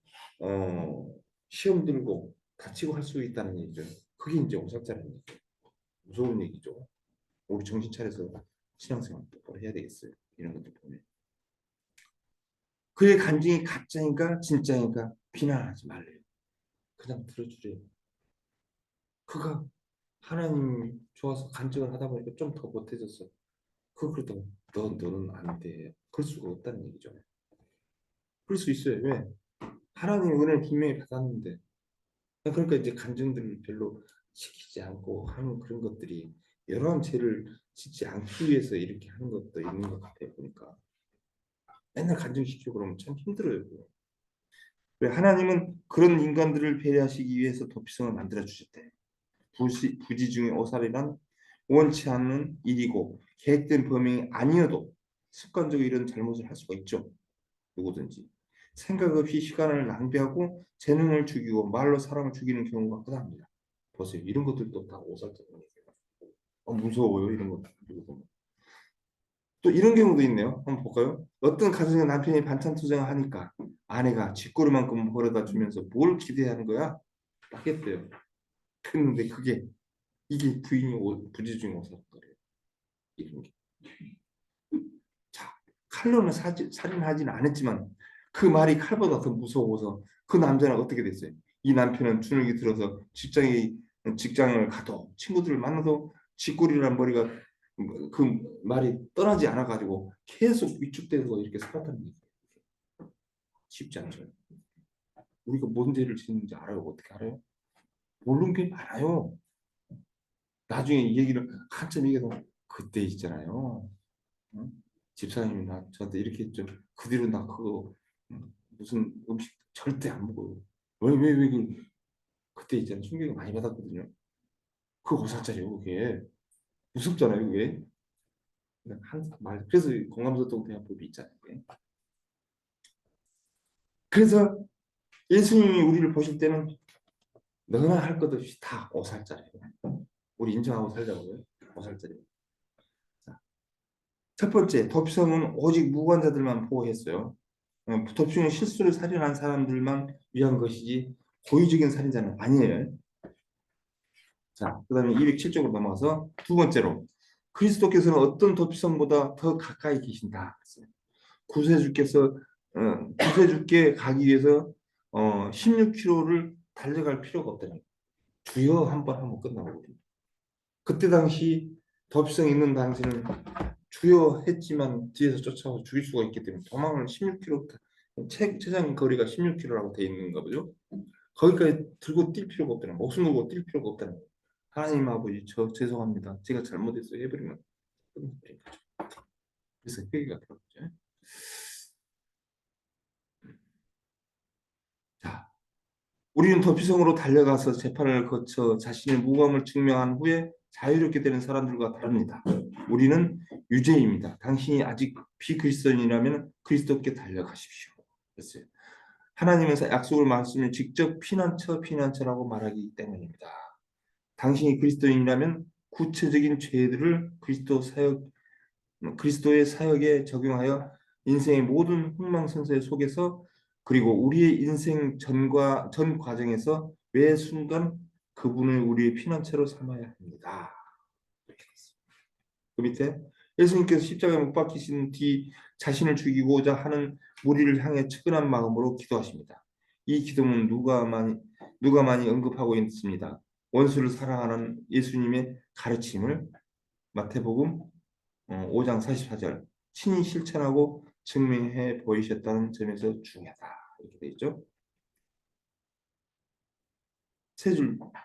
시험 들고 다치고 할 수 있다는 얘기죠. 그게 이제 오살자라는 얘기죠. 무서운 얘기죠. 우리 정신 차려서 신앙생활 똑바로 해야 되겠어요. 이런 것들 보면. 그의 간증이 가짜인가 진짜인가 비난하지 말래요. 그냥 들어주래요. 그가 하나님이 좋아서 간증을 하다 보니까 좀 더 못해졌어. 그렇다고 너는 안 돼. 그럴 수가 없다는 얘기죠. 그럴 수 있어요. 왜? 하나님의 은혜를 분명히 받았는데. 그러니까 이제 간증들을 별로 시키지 않고 하는 그런 것들이 여러한 죄를 짓지 않기 위해서 이렇게 하는 것도 있는 것 같아요. 보니까. 맨날 간증시키고 그러면 참 힘들어요. 왜 하나님은 그런 인간들을 배려하시기 위해서 도피성을 만들어 주셨대. 부지 중에 오살이란 원치 않는 일이고 계획된 범행이 아니어도 습관적으로 이런 잘못을 할 수가 있죠. 누구든지. 생각 없이 시간을 낭비하고 재능을 죽이고 말로 사람을 죽이는 경우가 흔합니다. 보세요. 이런 것들도 다 오살적인 거예요. 무서워요. 이런 것들. 또 이런 경우도 있네요. 한번 볼까요? 어떤 가정의 남편이 반찬 투정을 하니까 아내가 쥐꼬리만큼 벌어다 주면서 뭘 기대하는 거야? 하겠대요. 그런데 이게 부인이 부지중에 오살거래요. 이런 게. 자, 칼로는 살인하지는 않았지만 그 말이 칼보다 더 무서워서 그 남자는 어떻게 됐어요? 이 남편은 주눅이 들어서 직장을 가도 친구들을 만나도 쥐꼬리란 머리가 그 말이 떠나지 않아 가지고 계속 위축돼서 이렇게 살았다는 얘기예요. 쉽지 않죠. 우리가 뭔 죄를 짓는지 알아요? 어떻게 알아요? 모르는 게 많아요. 나중에 이 얘기를 한참 얘기해도 그때 있잖아요. 응? 집사님이 저한테 이렇게 했죠. 그 뒤로 나 그거 무슨 음식 절대 안 먹어요. 왜 그때 있잖아요. 충격을 많이 받았거든요. 그 5살짜리요 그게. 무섭잖아요, 그게. 항상 그래서 공감소통대화법이 있잖아요. 그게. 그래서 예수님이 우리를 보실 때는 너나 할 것 없이 다 5살짜리예요. 우리 인정하고 살자고요. 5살짜리. 첫 번째, 도피성은 오직 무관자들만 보호했어요. 도피성은 실수를 살인한 사람들만 위한 것이지 고의적인 살인자는 아니에요. 자, 그 다음에 207쪽으로 넘어가서 두 번째로 그리스도께서는 어떤 도피성보다 더 가까이 계신다. 구세주께 가기 위해서 16km를 달려갈 필요가 없다는 거예요. 주여 한 번 하면 끝나고 그때 당시 도피성 있는 당시는 주여 했지만 뒤에서 쫓아와서 죽일 수가 있기 때문에 도망을 16km 최장 거리가 16km라고 돼 있는가 보죠. 거기까지 들고 뛸 필요가 없다는 거예요. 목숨 걸고 뛸 필요가 없다는 거예요. 하나님 아버지 저 죄송합니다. 제가 잘못했어요 해버리면 끝나버린 거죠. 그래서 회개가 필요하죠. 자, 우리는 도피성으로 달려가서 재판을 거쳐 자신의 무감을 증명한 후에 자유롭게 되는 사람들과 다릅니다. 우리는 유죄입니다. 당신이 아직 비그리스도인이라면 그리스도께 달려가십시오. 그랬어요. 하나님은 약속을 말씀을 직접 피난처라고 말하기 때문입니다. 당신이 그리스도인이라면 구체적인 죄들을 그리스도의 사역에 적용하여 인생의 모든 흥망성쇠 속에서 그리고 우리의 인생 전 과정에서 매 순간 그분을 우리의 피난처로 삼아야 합니다. 그 밑에 예수님께서 십자가에 못 박히신 뒤 자신을 죽이고자 하는 무리를 향해 측은한 마음으로 기도하십니다. 이 기도는 누가 많이 언급하고 있습니다. 원수를 사랑하는 예수님의 가르침을 마태복음 5장 44절 친히 실천하고 증명해 보이셨다는 점에서 중요하다. 이렇게 되어 있죠.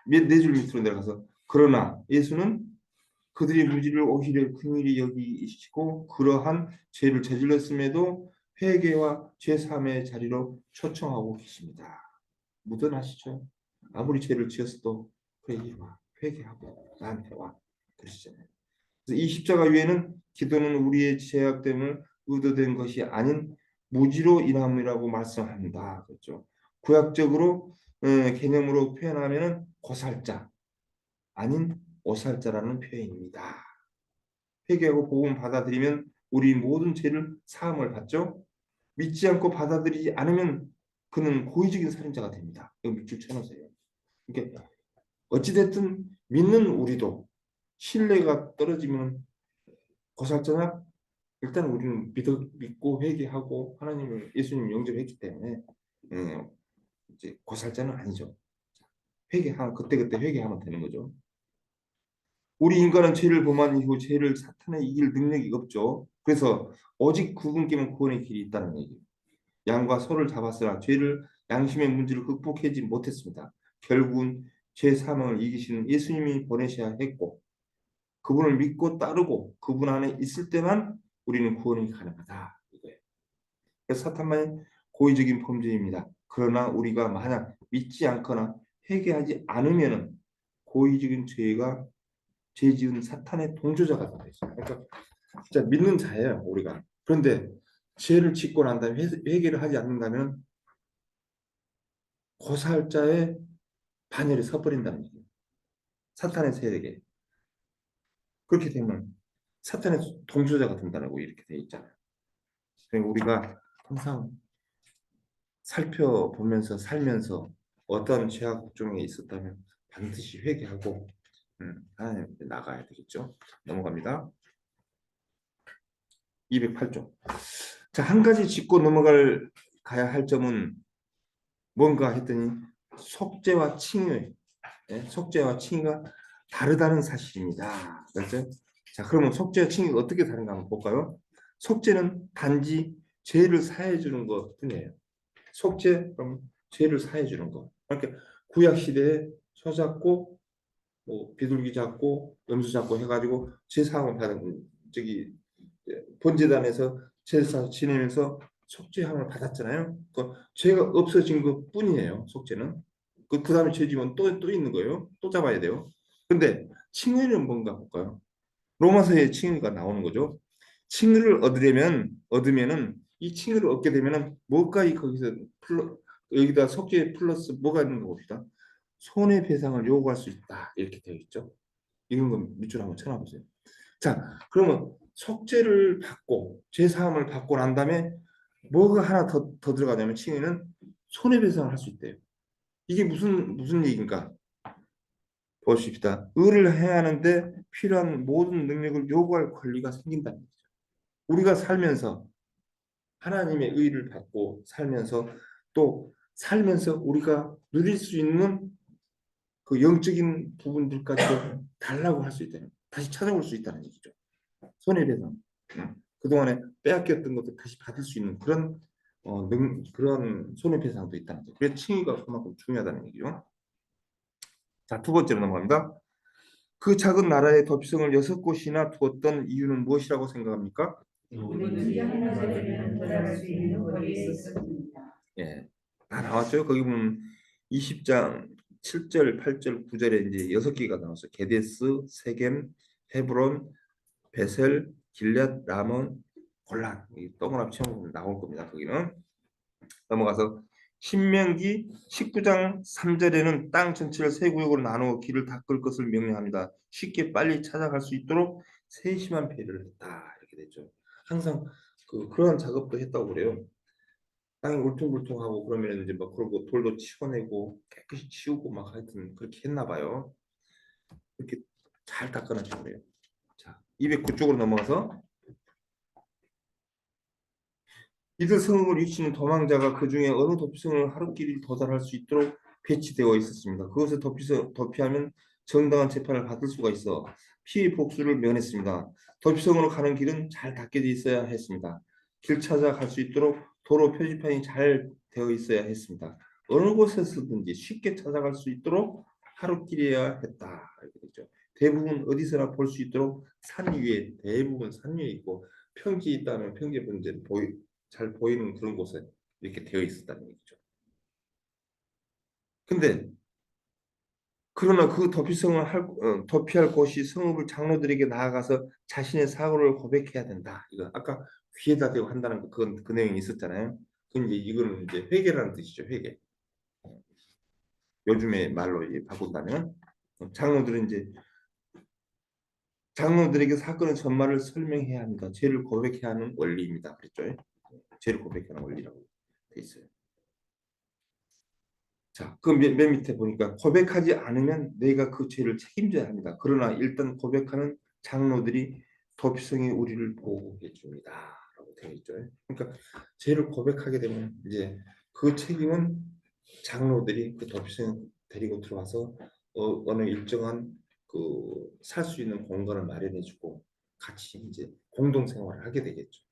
네 줄 밑으로 내려가서 그러나 예수는 그들의 무지를 오히려 긍휼히 여기시고 그러한 죄를 저질렀음에도 회개와 죄사함의 자리로 초청하고 계십니다. 묻어나시죠. 아무리 죄를 지었어도 회개하고 나한테 와 그러시잖아요. 그래서 이 십자가 위에는 기도는 우리의 죄악됨을 의도된 것이 아닌 무지로 인함이라고 말씀합니다. 그렇죠. 구약적으로 개념으로 표현하면은 고살자 아닌 오살자라는 표현입니다. 회개하고 복음 받아들이면 우리 모든 죄를 사함을 받죠. 믿지 않고 받아들이지 않으면 그는 고의적인 살인자가 됩니다. 이거 밑줄 쳐놓으세요. 그러니까 어찌됐든 믿는 우리도 신뢰가 떨어지면 고살자나 일단 우리는 믿고 회개하고 하나님을 예수님 영접했기 때문에 이제 고살자는 아니죠. 회개하 그때 회개하면 되는 거죠. 우리 인간은 죄를 범한 이후 죄를 사탄에 이길 능력이 없죠. 그래서 오직 그분께만 구원의 길이 있다는 얘기예요. 양과 소를 잡았으나 양심의 문제를 극복하지 못했습니다. 결국은 죄 사망을 이기시는 예수님이 보내셔야 했고 그분을 믿고 따르고 그분 안에 있을 때만 우리는 구원이 가능하다. 이거예요. 그래서 사탄만이 고의적인 범죄입니다. 그러나 우리가 만약 믿지 않거나 회개하지 않으면 고의적인 죄 지은 사탄의 동조자가 되어 있어요. 그러니까 진짜 믿는 자예요, 우리가. 그런데 죄를 짓고 난 다음에 회개를 하지 않는다면 고살자의 반열에 서버린다는 얘기예요. 사탄의 세력에. 그렇게 되면 사탄의 동조자가 된다고 이렇게 되어 있잖아요. 그러니까 우리가 항상 살펴보면서 살면서 어떤 죄악 중에 있었다면 반드시 회개하고 하나님 앞에 나가야 되겠죠. 넘어갑니다. 208조. 자, 한 가지 짚고 가야 할 점은 뭔가 했더니 속죄와 칭의, 속죄와 칭의가 다르다는 사실입니다. 그렇죠? 자, 그러면 속죄와 칭의가 어떻게 다른가 한번 볼까요? 속죄는 단지 죄를 사해 주는 것뿐이에요. 속죄 그럼 죄를 사해 주는 것. 그러니까 구약 시대에 소 잡고 뭐 비둘기 잡고 염소 잡고 해가지고 죄 사함을 받은 저기 본제단에서 제사 지내면서 속죄함을 받았잖아요. 그 죄가 없어진 것 뿐이에요. 속죄는. 그 다음에 죄 지면 또 있는 거예요. 또 잡아야 돼요. 근데 칭의는 뭔가 볼까요? 로마서에 칭의가 나오는 거죠. 칭의를 얻으면은 이 칭의를 얻게 되면은 뭐가 거기서 여기다 속죄 플러스 뭐가 있는 거 봅시다. 손해배상을 요구할 수 있다 이렇게 되어 있죠. 이런 거 밑줄 한번 쳐놔보세요. 자, 그러면 속죄를 받고 죄 사함을 받고 난 다음에 뭐가 하나 더 들어가냐면 칭의는 손해배상을 할 수 있대요. 이게 무슨 얘기인가? 보십시다. 의를 해야 하는데 필요한 모든 능력을 요구할 권리가 생긴다는 거죠. 우리가 살면서 하나님의 의를 받고 살면서 또 살면서 우리가 누릴 수 있는 그 영적인 부분들까지도 달라고 할 수 있다는, 다시 찾아올 수 있다는 얘기죠. 손해배상. 그동안에 빼앗겼던 것들 다시 받을 수 있는 그런 손해배상도 있다는 거죠. 그래서 칭의가 그만큼 중요하다는 얘기죠. 자, 두 번째로 넘어갑니다. 그 작은 나라의 덮성을 6곳이나 두었던 이유는 무엇이라고 생각합니까? 누구든지 하나님을 도달할 수 있는 거리에 있었습니다. 예, 다 나왔죠. 거기 보면 20장 7절, 8절, 9절에 이제 6개가 나왔어요. 게데스, 세겜, 헤브론, 베셀, 길앗, 라몬, 골란. 이 동그라미 치면 나올 겁니다. 거기는. 넘어가서 신명기 19장 3절에는 땅 전체를 세 구역으로 나누어 길을 닦을 것을 명령합니다. 쉽게 빨리 찾아갈 수 있도록 세심한 배려를 했다. 이렇게 됐죠. 항상 그런 작업도 했다고 그래요. 땅이 울퉁불퉁하고 그러면 이제 막 그러고 돌도 치워내고 깨끗이 치우고 막 하여튼 그렇게 했나 봐요. 이렇게 잘 닦아놨죠. 그래요. 자, 209쪽으로 넘어가서 이들 성읍을 위치는 도망자가 그 중에 어느 도피성을 하루끼리 도달할 수 있도록 배치되어 있었습니다. 그것을 도피하면 정당한 재판을 받을 수가 있어 피해 복수를 면했습니다. 도피성으로 가는 길은 잘 닦여져 있어야 했습니다. 길 찾아 갈 수 있도록 도로 표지판이 잘 되어 있어야 했습니다. 어느 곳에서든지 쉽게 찾아갈 수 있도록 하루길이어야 했다. 이렇게 되죠. 대부분 어디서나 볼 수 있도록 산 위에 대부분 산 위에 있고 평지 있다면 평지 문제 잘 보이는 그런 곳에 이렇게 되어 있었다는 얘기죠. 근데 그러나 그 도피할 곳이 성읍을 장로들에게 나아가서 자신의 사고를 고백해야 된다. 이거 아까 귀에다 대고 한다는 그건 그 내용이 있었잖아요. 그 이거는 이제 회개라는 뜻이죠. 회개. 요즘의 말로 이제 바꾼다면 장로들은 이제 장로들에게 사건의 전말을 설명해야 합니다. 죄를 고백해야 하는 원리입니다. 그랬죠? 죄를 고백하는 원리라고 돼 있어요. 자, 그 맨 밑에 보니까 고백하지 않으면 내가 그 죄를 책임져야 합니다. 그러나 일단 고백하는 장로들이 도피성이 우리를 보호해 줍니다. 라고 되어 있죠. 그러니까 죄를 고백하게 되면 이제 그 책임은 장로들이 그 도피성 데리고 들어와서 어느 일정한 그 살 수 있는 공간을 마련해 주고 같이 이제 공동 생활을 하게 되겠죠.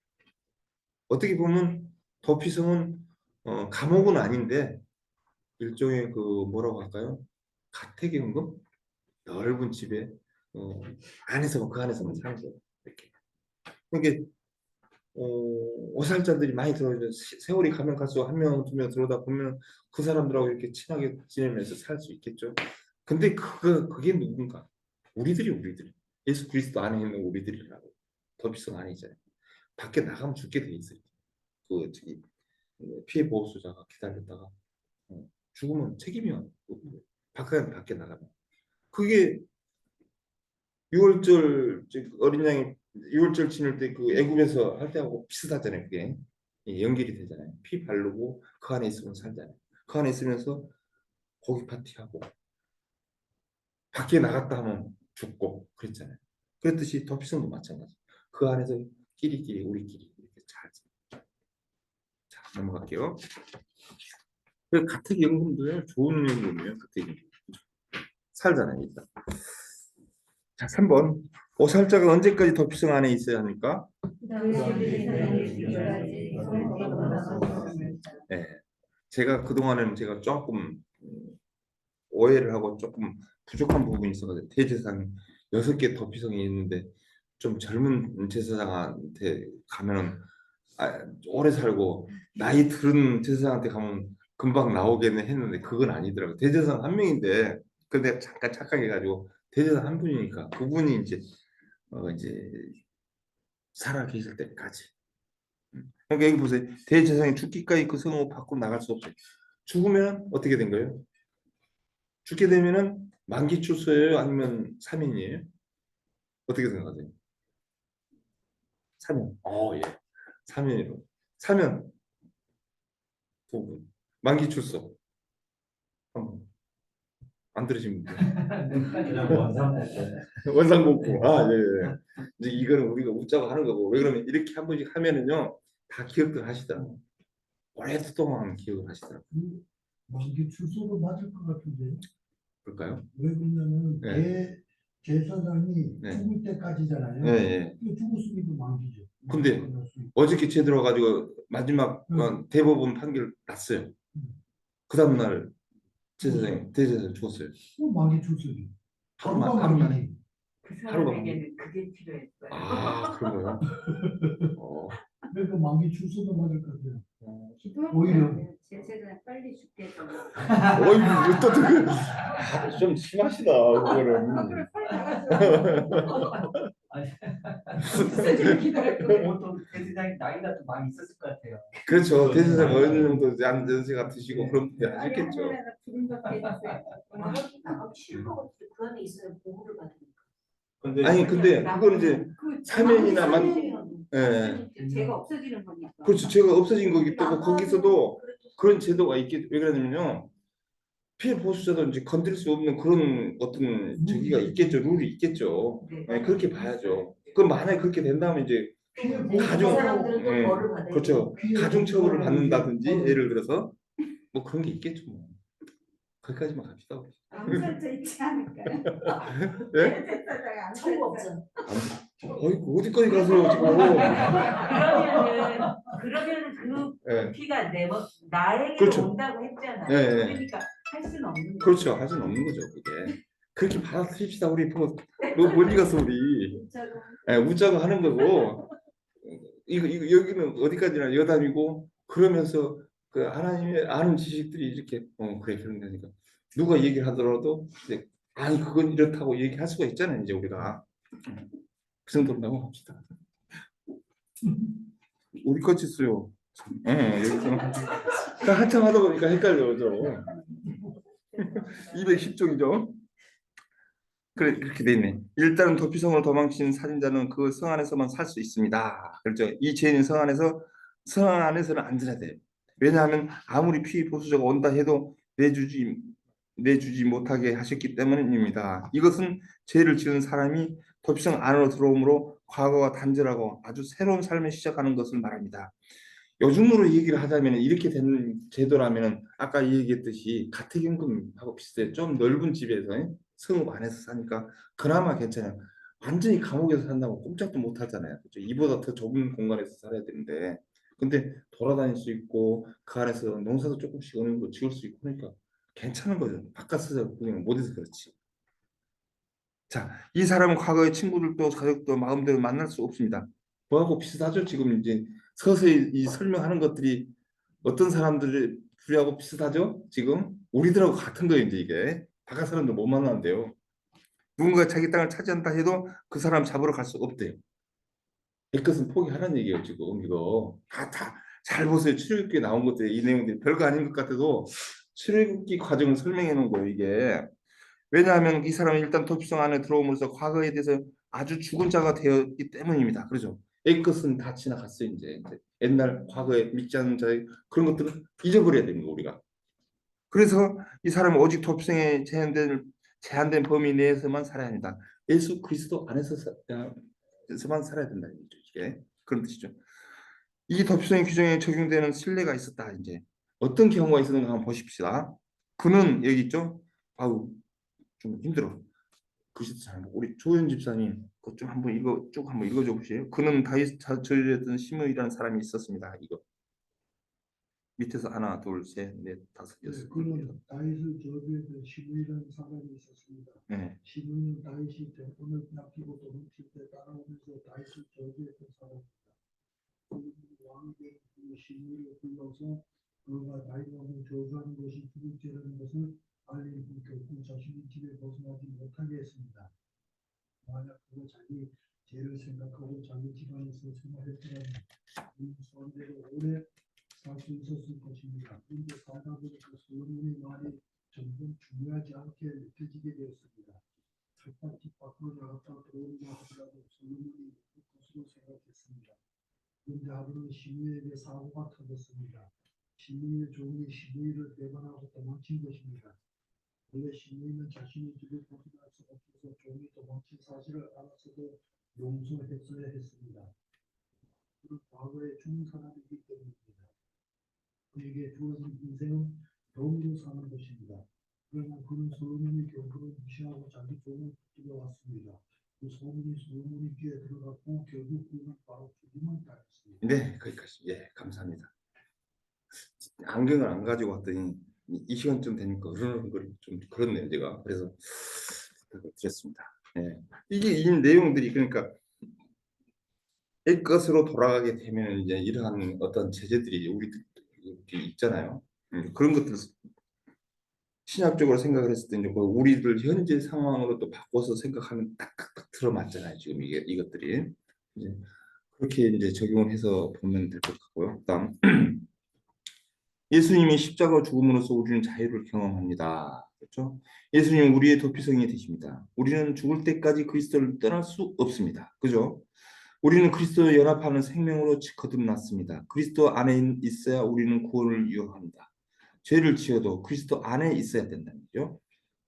어떻게 보면 도피성은 감옥은 아닌데 일종의 그 뭐라고 할까요? 가택연금 넓은 집에 안에서 그 안에서만 사는 거예요. 이렇게. 그게 오살자들이 많이 들어오죠. 세월이 가면 갈수록 한 명, 두 명 들어오다 보면 그 사람들하고 이렇게 친하게 지내면서 살 수 있겠죠. 근데 그게 누군가? 우리들이 예수 그리스도 안에 있는 우리들이라고. 더 비싼 아니잖아요. 밖에 나가면 죽게 돼 있어요. 그 저기 피해 보호소자가 기다렸다가 죽으면 책임이 없고 밖에 나가면 그게 6월절 어린 양이 6월절 지낼 때 그 애굽에서 할 때하고 비슷하잖아요. 그게 연결이 되잖아요. 피 바르고 그 안에 있으면 살잖아요. 그 안에 있으면서 고기 파티하고 밖에 나갔다 하면 죽고 그랬잖아요. 그랬듯이 도피성도 마찬가지. 그 안에서 끼리끼리 우리끼리 이렇게 잘. 자, 넘어갈게요. 그 가택연금도요, 좋은 연금이에요. 가택연금 살잖아요 일단. 자, 3번. 오살자가 언제까지 도피성 안에 있어야 합니까? 네. 제가 그동안에는 제가 조금 오해를 하고 조금 부족한 부분이 있어가지고 대제사장 6개 도피성이 있는데 좀 젊은 제사장한테 가면은 오래 살고 나이 들은 제사장한테 가면 금방 나오겠네 했는데 그건 아니더라고요. 대제사장 한 명인데 근데 잠깐 착각해가지고 대제사장 한 분이니까 그분이 이제 살아 계실 때까지. 그러니까 여기 보세요. 대제사장이 죽기까지 그 성을 밖으로 나갈 수 없어요. 죽으면 어떻게 된 거예요? 죽게 되면은 만기 출소예요? 아니면 사면이에요? 어떻게 생각하세요? 사면. 예. 사면이로. 사면 두 분. 만기 출소. 한 분. 안 들으신 분. 원상복구. 예, 예. 이제 이거는 우리가 웃자고 하는 거고 왜 그러면 이렇게 한 번씩 하면은요 다 기억들 하시더라고. 오랫동안 기억을 하시더라고. 만기 출소도 맞을 것 같은데. 그럴까요? 왜 그러냐면 네. 제사장이 네. 죽을 때까지잖아요. 예, 예. 죽었으니까 만기죠. 근데 끝날 수 있고. 어저께 제 들어가지고 마지막 대법원 판결 났어요. 그 다음날 대제사장 죽었어요. 만기 출소지. 하루만. 만기지. 그 하루가 사람에게는 그게 필요했어요. 그런 거요? 그러니까 만기 출소도 맞을 것 같아요. 오히려 제사장 빨리 죽게 해서 어이구, 좀 심하시다, 그거는. 보통 대세장이 나이가 좀 많이 있었을 것 같아요. 그렇죠. 대세상 어느 정도 연세가 드시고 그런 분이 하셨겠죠. 그 안에 있어야 보호를 받으니까. 아니, 근데 그건 이제 사면이나 제가 없어지는 거니까. 그렇죠. 제가 없어진 거기 때문에 거기서도 그런 제도가 있겠. 왜 그러냐면요. 피해 보수자도 이제 건드릴 수 없는 그런 어떤 저기가 있겠죠. 룰이 있겠죠. 네, 그렇게 봐야죠. 그럼 만약에 그렇게 된다면 이제 가중, 사람들은 또 벌을 받아야 그렇죠. 가중처벌을 받는다든지 예를 들어서 뭐 그런 게 있겠죠. 뭐. 거기까지만 갑시다. 아무 설정 있지 않을까요? 예? 청구업자. 어디까지 가세요 지금? 그러면은 그 예. 피가 나에게 그렇죠. 온다고 했잖아요. 예, 예. 그러니까 할 수는 없는 거죠. 그렇죠. 할 수는 없는 거죠. 그게. 그렇게 받아들입시다. 우리 뭐 멀리 가서 우리 웃자고 하는 거고 이거 여기는 어디까지나 여담이고 그러면서 그 하나님의 아는 지식들이 이렇게 그래 그런 거니까 누가 얘기를 하더라도 이제 아니 그건 이렇다고 얘기할 수가 있잖아요. 이제 우리가 그 정도로 넘어갑시다. 어디까지 있어요? 여기서 그러니까 한참 하다 보니까 헷갈려요. 210종이죠. 그래 그렇게 돼 있네. 일단은 도피성을 도망친 살인자는 그 성 안에서만 살 수 있습니다. 그렇죠. 이 죄인 성 안에서는 안 지나야 돼요. 왜냐하면 아무리 피해 보수자가 온다 해도 내주지 못하게 하셨기 때문입니다. 이것은 죄를 지은 사람이 도피성 안으로 들어오므로 과거가 단절하고 아주 새로운 삶을 시작하는 것을 말합니다. 요즘으로 얘기를 하자면 이렇게 된 제도라면 아까 얘기했듯이 가택연금하고 비슷해요. 좀 넓은 집에서 성읍 안에서 사니까 그나마 괜찮아요. 완전히 감옥에서 산다고 꼼짝도 못 하잖아요. 그렇죠? 이보다 더 좁은 공간에서 살아야 되는데 근데 돌아다닐 수 있고 그 안에서 농사도 조금씩 어느 정도 지을 수 있고 그러니까 괜찮은 거죠. 바깥에서 그냥 못해서 그렇지. 자, 이 사람은 과거의 친구들도 가족도 마음대로 만날 수 없습니다. 뭐하고 비슷하죠? 지금 이제 서서히 이 설명하는 것들이 어떤 사람들을 우리하고 비슷하죠? 지금 우리들하고 같은 거예요. 이제 이게 바깥 사람들 못 만나는데요. 누군가 자기 땅을 차지한다 해도 그 사람 잡으러 갈 수 없대요. 이것은 포기하라는 얘기예요. 지금 이거 다 잘 보세요. 출애굽기에 나온 것들이 이 내용들이 별거 아닌 것 같아도 출애굽기 과정을 설명해 놓은 거예요. 이게 왜냐하면 이 사람은 일단 도피성 안에 들어옴으로써 과거에 대해서 아주 죽은 자가 되었기 때문입니다. 그렇죠? 이 것은 다 지나갔어요. 이제 옛날 과거에 믿지 않는 자의 그런 것들은 잊어버려야 됩니다. 우리가. 그래서 이 사람은 오직 도피성에 제한된 범위 내에서만 살아야 합니다. 예수 그리스도 안에서만 살아야 된다는 거죠. 이게. 그런 뜻이죠. 이 도피성의 규정에 적용되는 신뢰가 있었다. 이제 어떤 경우가 있었는가 한번 보십시다. 그는 여기 있죠. 아우 좀 힘들어. 글씨도 잘 못. 우리 조현 집사님 그거 좀 한번 읽어 쭉 한번 읽어줘 보세요. 그는 다윗 저주했던 시므이라는 사람이 있었습니다. 이거 밑에서 하나 둘셋넷 다섯 네, 여섯 그는 일곱. 다윗을 저주했던 시므이라는 사람이 있었습니다. 네. 시므이는 다윗이 대본을 낚이고 도망칠 때 따라오면서 다윗을 저주했던 사람입니다. 그는 왕이 된 시므이를 불러서 그가 다윗왕을 저주하는 것이 죽을 죄라는 것을 알린 후 결국 자신의 집에 벗어나지 못하게 했습니다. 만약 그가 자기 죄를 생각하고 자기 집안에서 생활했더라면 이 선대로 오래 살 수 있었을 것입니다. 그런데 살다 보니까 솔로몬의 말이 점점 중요하지 않게 느껴지게 되었습니다. 텃밭 집 밖으로 나갔다 들어온다 하더라도 솔로몬이 그 것으로 생각했습니다. 그런데 하루는 시므이에게 사고가 터졌습니다. 시므이의 종이 시므이를 배반하고 도망친 것입니다. 원래 시므이는 자신의 집을 벗어날 수 없어서 종이 도망친 사실을 알았어도 용서했어야 했습니다. 그는 과거에 죽은 사람이기 때문입니다. 그에게 주어진 인생은 병으로 사는 것입니다. 그러나 그는 솔로몬의 경고를 무시하고 자기 종을 붙들어 왔습니다. 그 소문이 솔로몬의 귀에 들어갔고 결국 그는 바로 죽임을 당했습니다. 네, 거기까지. 예, 감사합니다. 안경을 안 가지고 왔더니 이 시간쯤 되니까 그러는 걸좀 그렇네요, 제가. 그래서 부탁을 드렸습니다. 예. 이게 이 내용들이 그러니까 옛 것으로 돌아가게 되면 이제 이러한 어떤 제재들이 우리들이 있잖아요. 그런 것들 신학적으로 생각을 했을 때 이제 그 우리들 현재 상황으로 또 바꿔서 생각하면 딱딱 들어맞잖아요. 지금 이게 이것들이 이제 그렇게 이제 적용을 해서 보면 될 것 같고요. 그다음 예수님이 십자가 죽음으로써 우리는 자유를 경험합니다. 그렇죠? 예수님은 우리의 도피성이 되십니다. 우리는 죽을 때까지 그리스도를 떠날 수 없습니다. 그죠? 우리는 그리스도와 연합하는 생명으로 거듭났습니다. 그리스도 안에 있어야 우리는 구원을 이어합니다. 죄를 지어도 그리스도 안에 있어야 된다는 거죠.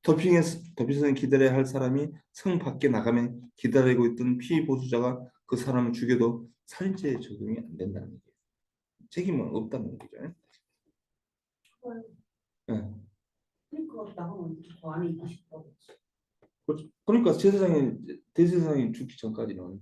도피성에 기다려야 할 사람이 성 밖에 나가면 기다리고 있던 피보수자가 그 사람을 죽여도 살인죄에 적용이 안 된다는 거예요. 책임은 없다는 거죠. 네. 그러니까 나가면 그 안에 있고 싶다고. 그러니까 대세상이 죽기 전까지는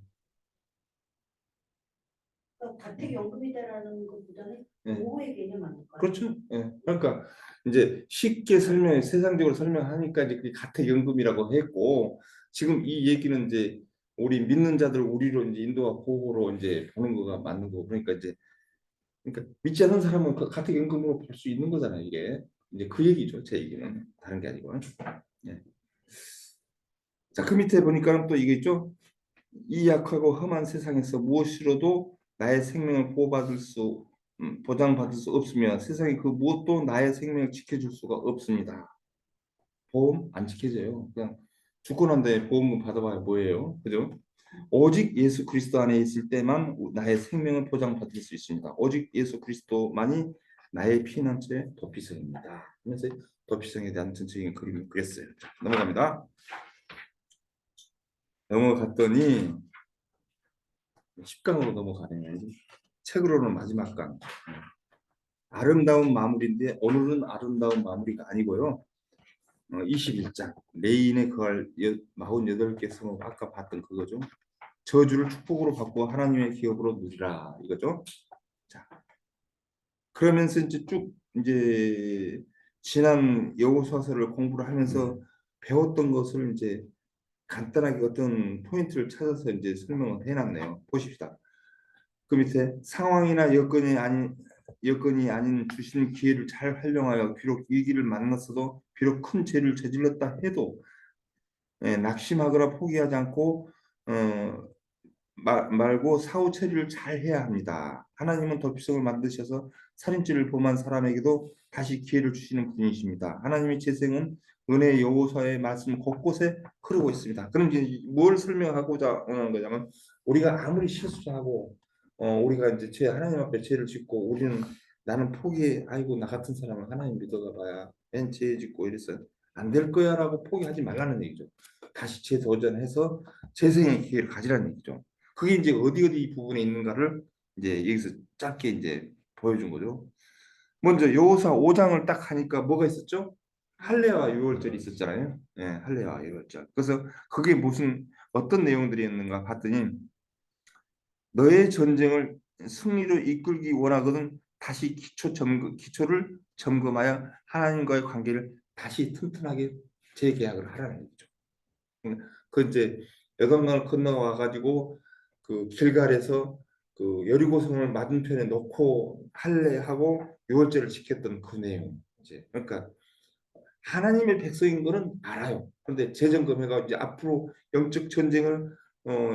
그러니까 가택연금이다라는 것보다는 네. 보호의 개념 아닐까요? 그렇죠. 예. 그러니까 이제 쉽게 세상적으로 설명하니까 이제 그게 가택연금이라고 했고 지금 이 얘기는 이제 우리 믿는 자들 우리로 이제 인도와 보호로 이제 보는 거가 맞는 거고 그러니까 믿지 않는 사람은 그 가택연금으로 볼 수 있는 거잖아요. 이게 이제 그 얘기죠. 제 얘기는 다른 게 아니고. 예. 자, 그 밑에 보니까 또 이게 있죠. 이 약하고 험한 세상에서 무엇으로도 나의 생명을 보장받을 수 없으며 세상에 그 무엇도 나의 생명을 지켜줄 수가 없습니다. 보험 안 지켜져요. 그냥 죽고 난 다음에 보험금 받아봐야 뭐예요, 그죠? 오직 예수 그리스도 안에 있을 때만 나의 생명을 보장받을 수 있습니다. 오직 예수 그리스도만이 나의 피난처의 도피성입니다. 그래서 도피성에 대한 전체적인 그림을 그렸어요. 자, 넘어갑니다. 넘어갔더니 10강으로 넘어가네요. 책으로는 마지막 강. 아름다운 마무리인데 오늘은 아름다운 마무리가 아니고요. 21장 레인의 그할 48개 성읍 아까 봤던 그거죠. 저주를 축복으로 바꾸어 하나님의 기업으로 누리라 이거죠. 자, 그러면서 이제 쭉 이제 지난 여호수아서를 공부를 하면서 배웠던 것을 이제 간단하게 어떤 포인트를 찾아서 이제 설명을 해놨네요. 보십시다. 그 밑에 상황이나 여건이 아닌 주신 기회를 잘 활용하여 비록 위기를 만났어도 비록 큰 죄를 저질렀다 해도 낙심하거나 포기하지 않고 말고 사후 처리를 잘 해야 합니다. 하나님은 도피성을 만드셔서 살인죄를 범한 사람에게도 다시 기회를 주시는 분이십니다. 하나님의 재생은 은혜의 여호수아의 말씀 곳곳에 흐르고 있습니다. 그럼 이제 뭘 설명하고자 하는 거냐면 우리가 아무리 실수하고 우리가 이제 하나님 앞에 죄를 짓고 우리는 나는 아이고 나 같은 사람은 하나님 믿어가 봐야 맨 죄 짓고 이래서 안 될 거야라고 포기하지 말라는 얘기죠. 다시 재도전해서 재생의 기회를 가지라는 얘기죠. 그게 이제 어디 부분에 있는가를 이제 여기서 짧게 이제 보여준 거죠. 먼저 여호수아 5장을 딱 하니까 뭐가 있었죠? 할례와 유월절이 있었잖아요. 예, 할례와 유월절. 그래서 그게 무슨 어떤 내용들이었는가 봤더니 너의 전쟁을 승리로 이끌기 원하거든 다시 기초를 점검하여 하나님과의 관계를 다시 튼튼하게 재계약을 하라는 거죠. 그 이제 여단강을 건너와 가지고 그 길갈에서 그 여리고성을 맞은편에 놓고 할례하고 유월절을 지켰던 그 내용. 이제 그러니까 하나님의 백성인 거는 알아요. 그런데 재점검해가 이제 앞으로 영적 전쟁을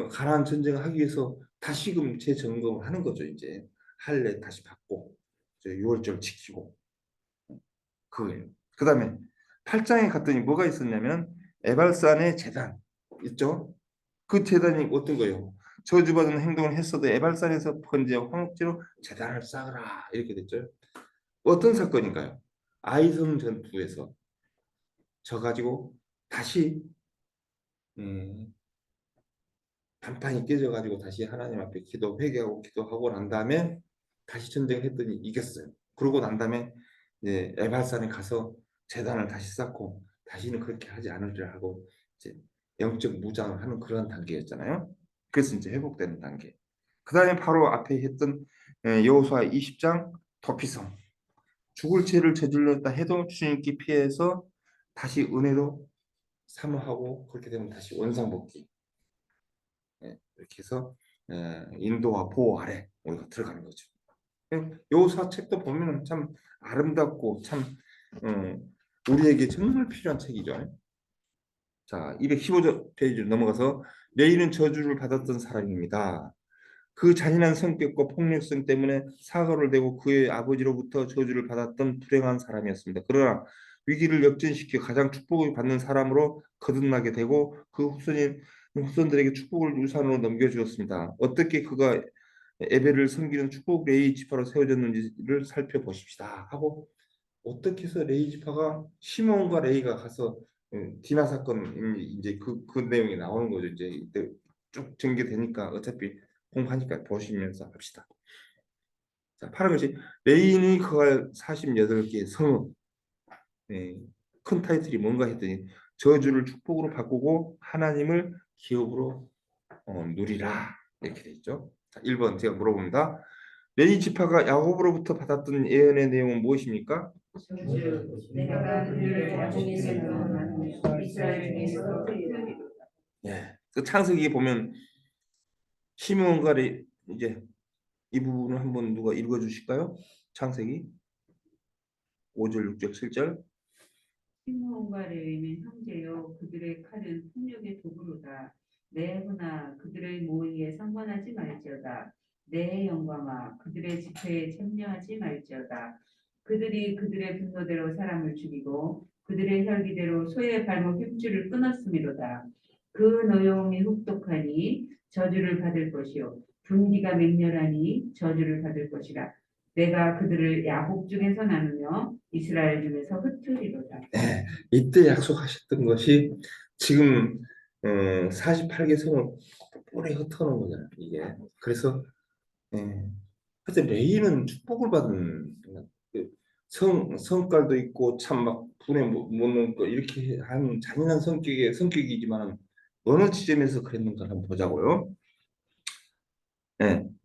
가나안 전쟁을 하기 위해서 다시금 재점검을 하는 거죠. 이제 할례 다시 받고 이제 유월절 지키고 그거예요. 그다음에 8장에 갔더니 뭐가 있었냐면 에발산의 제단 있죠. 그 제단이 어떤 거예요? 저주받은 행동을 했어도 에발산에서 번제와 화목제로 제단을 쌓으라 이렇게 됐죠. 어떤 사건인가요? 아이성 전투에서 져가지고 다시 단판이 깨져가지고 다시 하나님 앞에 회개하고 기도하고 난 다음에 다시 전쟁을 했더니 이겼어요. 그러고 난 다음에 이제 에발산에 가서 제단을 다시 쌓고 다시는 그렇게 하지 않으리라 하고 이제 영적 무장을 하는 그런 단계였잖아요. 그래서 이제 회복되는 단계. 그 다음에 바로 앞에 했던 여호수아 20장 도피성 죽을 죄를 저질렀다 해도 주님께 피해서 다시 은혜로 사모하고 그렇게 되면 다시 원상복귀 이렇게 해서 인도와 보호 아래 우리가 들어가는 거죠. 여호수아 책도 보면 참 아름답고 참 우리에게 정말 필요한 책이죠. 자, 215페이지로 넘어가서 레이는 저주를 받았던 사람입니다. 그 잔인한 성격과 폭력성 때문에 사고를 내고 그의 아버지로부터 저주를 받았던 불행한 사람이었습니다. 그러나 위기를 역전시켜 가장 축복을 받는 사람으로 거듭나게 되고 그 후손들에게 축복을 유산으로 넘겨주었습니다. 어떻게 그가 에벨을 섬기는 축복 레이 지파로 세워졌는지를 살펴보십시다 하고 어떻게 해서 레이 지파가 시몬과 레이가 가서 디나 사건 이제 그 내용이 나오는 거죠. 이제 이때 쭉 전개되니까 어차피 공부하니까 보시면서 합시다. 자, 파란 것이 레인이 그가 48개의 성읍. 큰 타이틀이 뭔가 했더니 저주를 축복으로 바꾸고 하나님을 기업으로 누리라 이렇게 돼 있죠. 자, 1번 제가 물어봅니다. 레위 지파가 야곱으로부터 받았던 예언의 내용은 무엇입니까? 내가 그들을 야곱에서 넣어놨으며 이스라엘 중에서 흩으리로다. 예. 그 창세기에 보면 시므온과 이제 이 부분을 한번 누가 읽어 주실까요? 창세기 5절, 6절, 7절. 시므온과 레위는 형제요 그들의 칼은 폭력의 도구로다. 내 hun아 그들의 모의에 상관하지 말지어다. 내 영광아 그들의 집회에 참여하지 말지어다. 그들이 그들의 분노대로 사람을 죽이고 그들의 혈기대로 소의 발목 힘줄을 끊었음이로다. 그 노여움이 혹독하니 저주를 받을 것이요 분기가 맹렬하니 저주를 받을 것이라. 내가 그들을 야곱 중에서 나누며 이스라엘 중에서 흩으리로다. 예, 이때 약속하셨던 것이 지금 48개 성을 뿌리 흩어놓은 거잖아요. 이게 그래서 하여튼 레이는 축복을 받은 그 성깔도 있고 참 막 분에 못 넣고 이렇게 한 잔인한 성격이지만 어느 지점에서 그랬는가 한번 보자고요.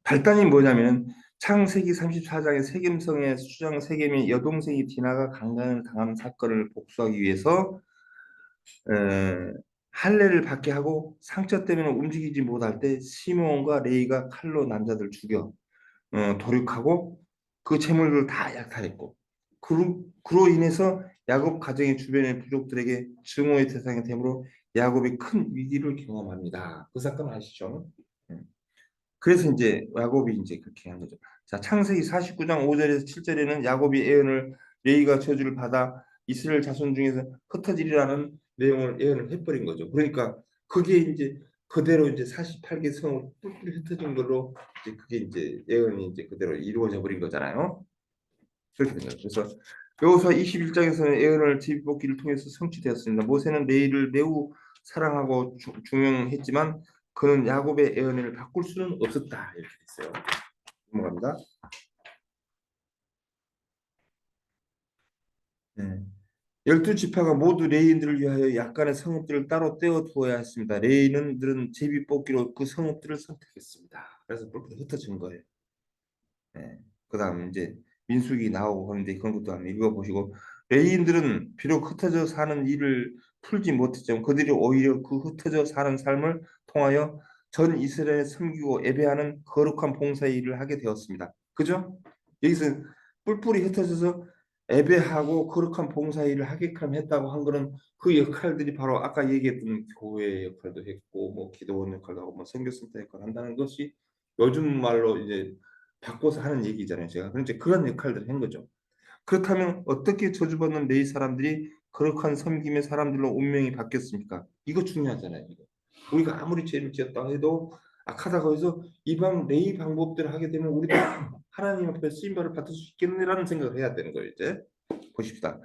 발단이 뭐냐면 창세기 34장의 세겜성의 수장 세겜의 여동생이 디나가 강간을 당한 사건을 복수하기 위해서 할례를 받게 하고 상처 때문에 움직이지 못할 때 시므온과 레이가 칼로 남자들 죽여 도륙하고 그 재물을 다 약탈했고 그로 인해서 야곱 가정의 주변의 부족들에게 증오의 대상이 되므로 야곱이 큰 위기를 경험합니다. 그 사건 아시죠? 그래서 이제 야곱이 이제 그렇게 한 거죠. 자, 창세기 49장 5절에서 7절에는 야곱이 예언을 레이가 저주를 받아 이스라엘 자손 중에서 흩어지리라는 내용을 예언을 해버린 거죠. 그러니까 그게 이제 그대로 이제 48개 성을 뿔뿔이 흩어진 걸로 이제 그게 이제 예언이 이제 그대로 이루어져 버린 거잖아요. 그렇게 된 거죠. 그래서 여호수아 21장에서는 예언을 제비뽑기를 통해서 성취되었습니다. 모세는 레이를 매우 사랑하고 중용했지만 그는 야곱의 예언을 바꿀 수는 없었다. 이렇게 됐어요. 넘어갑니다. 네. 12지파가 모두 레위인들을 위하여 약간의 성읍들을 따로 떼어 두어야 했습니다. 레위인들은 제비 뽑기로 그 성읍들을 선택했습니다. 그래서 그렇게 흩어진 거예요. 네. 그다음 이제 민수기 나오고 하는데 그런 것도 한번 읽어보시고 레위인들은 비록 흩어져 사는 일을 풀지 못했지만 그들이 오히려 그 흩어져 사는 삶을 통하여 전 이스라엘을 섬기고 예배하는 거룩한 봉사의 일을 하게 되었습니다. 그죠? 여기서 뿔뿔이 흩어져서 예배하고 거룩한 봉사 일을 하게끔 했다고 한 거는 그 역할들이 바로 아까 얘기했던 교회 역할도 했고 뭐 기도원 역할도 하고 뭐 선교센터 역할을 한다는 것이 요즘 말로 이제 바꿔서 하는 얘기잖아요. 제가 그런데 그런 역할들을 한 거죠. 그렇다면 어떻게 저주받는 레위 사람들이 거룩한 섬김의 사람들로 운명이 바뀌었습니까? 이거 중요하잖아요. 이거. 우리가 아무리 죄를 지었다 해도 악하다고 해서 이방 레위 방법대로 하게 되면 우리도 하나님 앞에 쓰임받을 받을 수 있겠네라는 생각을 해야 되는 거예요. 이제 보십시다.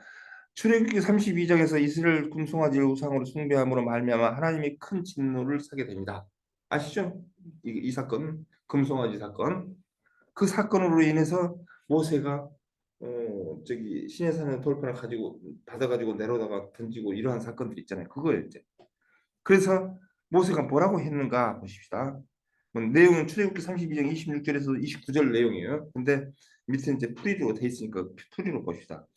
출애굽기 32장에서 이스라엘 금송아지를 우상으로 숭배함으로 말미암아 하나님이 큰 진노를 사게 됩니다. 아시죠? 이 사건, 금송아지 사건. 그 사건으로 인해서 모세가 저기 시내산의 돌판을 가지고 받아가지고 내려다가 던지고 이러한 사건들 있잖아요. 그거예요 이제. 그래서 모세가 뭐라고 했는가 보십시다. 뭐 내용은 출애굽기 32장 26절에서 29절 내용이에요. 근데 밑에 이제 풀이로 돼 있으니까 풀이로 봅시다.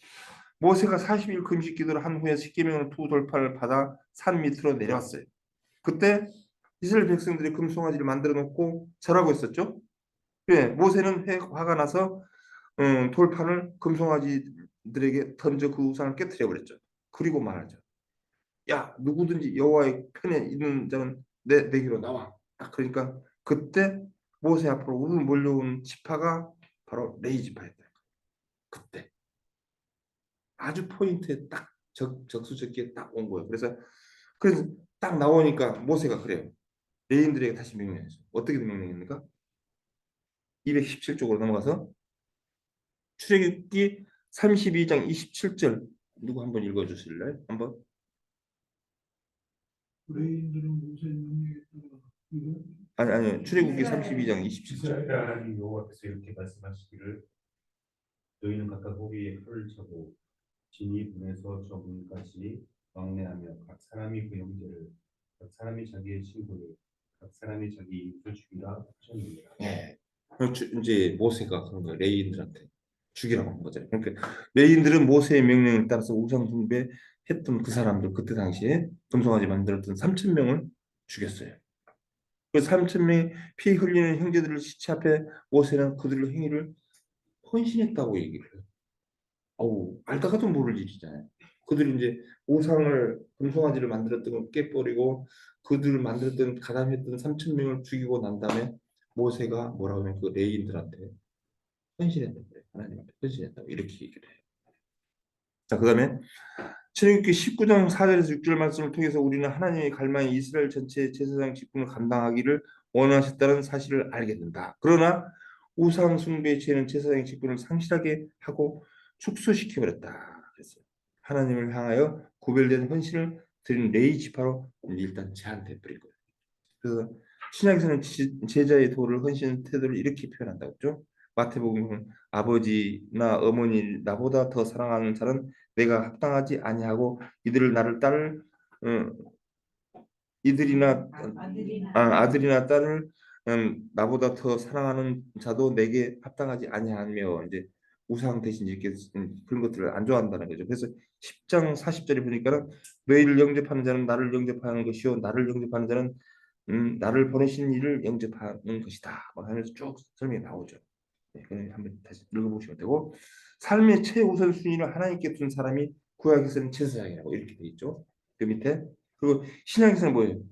모세가 40일 금식 기도를 한 후에 십계명을 두 돌판을 받아 산 밑으로 내려왔어요. 그때 이스라엘 백성들이 금송아지를 만들어 놓고 절하고 있었죠. 예, 모세는 화가 나서 돌판을 금송아지들에게 던져 그 우상을 깨뜨려 버렸죠. 그리고 말하죠. 야, 누구든지 여호와의 편에 있는 자는 내게로 나와. 딱 그러니까 그때 모세 앞으로 우르르 몰려온 지파가 바로 레위 지파였다. 그때 아주 포인트에 딱 적수적기에 딱 온 거예요. 그래서 딱 나오니까 모세가 그래요. 레위인들에게 다시 명령했어요. 어떻게 명령했습니까? 217쪽으로 넘어가서 출애굽기 32장 27절 누구 한번 읽어주실래요? 한번. 유대인들은 모세 명령에 따라 이런 아니 출애굽기 32장 27절. 이스라엘 하나님 여호와께서 이렇게 말씀하시기를 너희는 각각 호리에 칼을 차고 진이 문에서 저 문까지 왕래하며 각 사람이 그 형제를 각 사람이 자기의 친구를 각 사람이 자기 이웃을 죽이라 하셨느니라. 네. 이제 모세가 그런 거예요. 레위인들한테 죽이라고 한 거죠. 그러니까 레위인들은 모세의 명령을 따라서 우상 숭배했던 그 사람들 그때 당시에 금송아지 만들었던 3천 명을 죽였어요. 그 3천 명의 피 흘리는 형제들을 시체 앞에 모세는 그들의 행위를 헌신했다고 얘기를 해요. 어우, 알다가도 모를 일이잖아요. 그들이 이제 우상을 금송아지를 만들었던 걸 깨버리고 그들을 만들었던 가담했던 3천 명을 죽이고 난 다음에 모세가 뭐라고 하면 그 레위인들한테 헌신했다고 그래요. 하나님 앞에 헌신했다고 이렇게 얘기를 해요. 자, 그다음에 출애굽기 19장 4절에서 6절 말씀을 통해서 우리는 하나님의 갈망이 이스라엘 전체의 제사장 직분을 감당하기를 원하셨다는 사실을 알게 된다. 그러나 우상 숭배의 죄는 제사장의 직분을 상실하게 하고 축소시켜버렸다. 그랬어요. 하나님을 향하여 구별된 헌신을 드린 레위 지파로 일단 제한돼 버린 거예요. 그래서 신약에서는 제자의 도를 헌신 태도를 이렇게 표현한다고 했죠. 마태복음은 아버지나 어머니 나보다 더 사랑하는 자는 내가 합당하지 아니하고 이들을 나를 딸을 이들이나 아들이나 딸을 나보다 더 사랑하는 자도 내게 합당하지 아니하며 이제 우상 대신 이렇게 그런 것들을 안 좋아한다는 거죠. 그래서 10장 40절에 보니까는 너희를 영접하는 자는 나를 영접하는 것이요 나를 영접하는 자는 나를 보내신 이를 영접하는 것이다. 뭐 하면서 쭉 설명이 나오죠. 네, 그냥 한번 다시 읽어보시면 되고 삶의 최우선 순위를 하나님께 둔 사람이 구약에서는 제사장이라고 이렇게 돼 있죠. 그 밑에 그리고 신약에서는 뭐예요?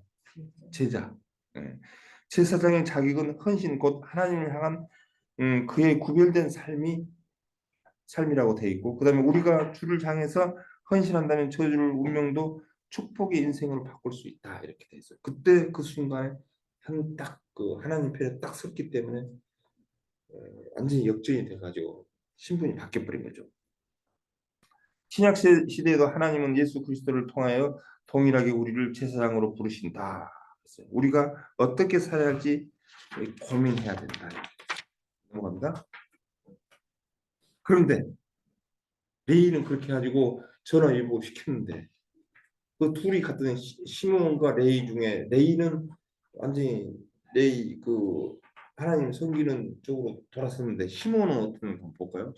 제자. 예. 제사장의 자격은 헌신 곧 하나님을 향한 그의 구별된 삶이라고 돼 있고 그다음에 우리가 주를 향해서 헌신한다면 저주를 운명도 축복의 인생으로 바꿀 수 있다 이렇게 돼 있어요. 그때 그 순간에 딱그 하나님 편에 딱 섰기 때문에 완전히 역전이 돼가지고 신분이 바뀌어 버린 거죠. 신약 시대에도 하나님은 예수 그리스도를 통하여 동일하게 우리를 제사장으로 부르신다. 했어요. 우리가 어떻게 살아야 할지 고민해야 된다. 넘어갑니다. 그런데 레이는 그렇게 가지고 전화위복을 시켰는데 그 둘이 갔더니 시몬과 레이 중에 레이는 완전히 레이 그 하나님 섬기는 쪽으로 돌아섰는데 시몬은 어떤 건 볼까요?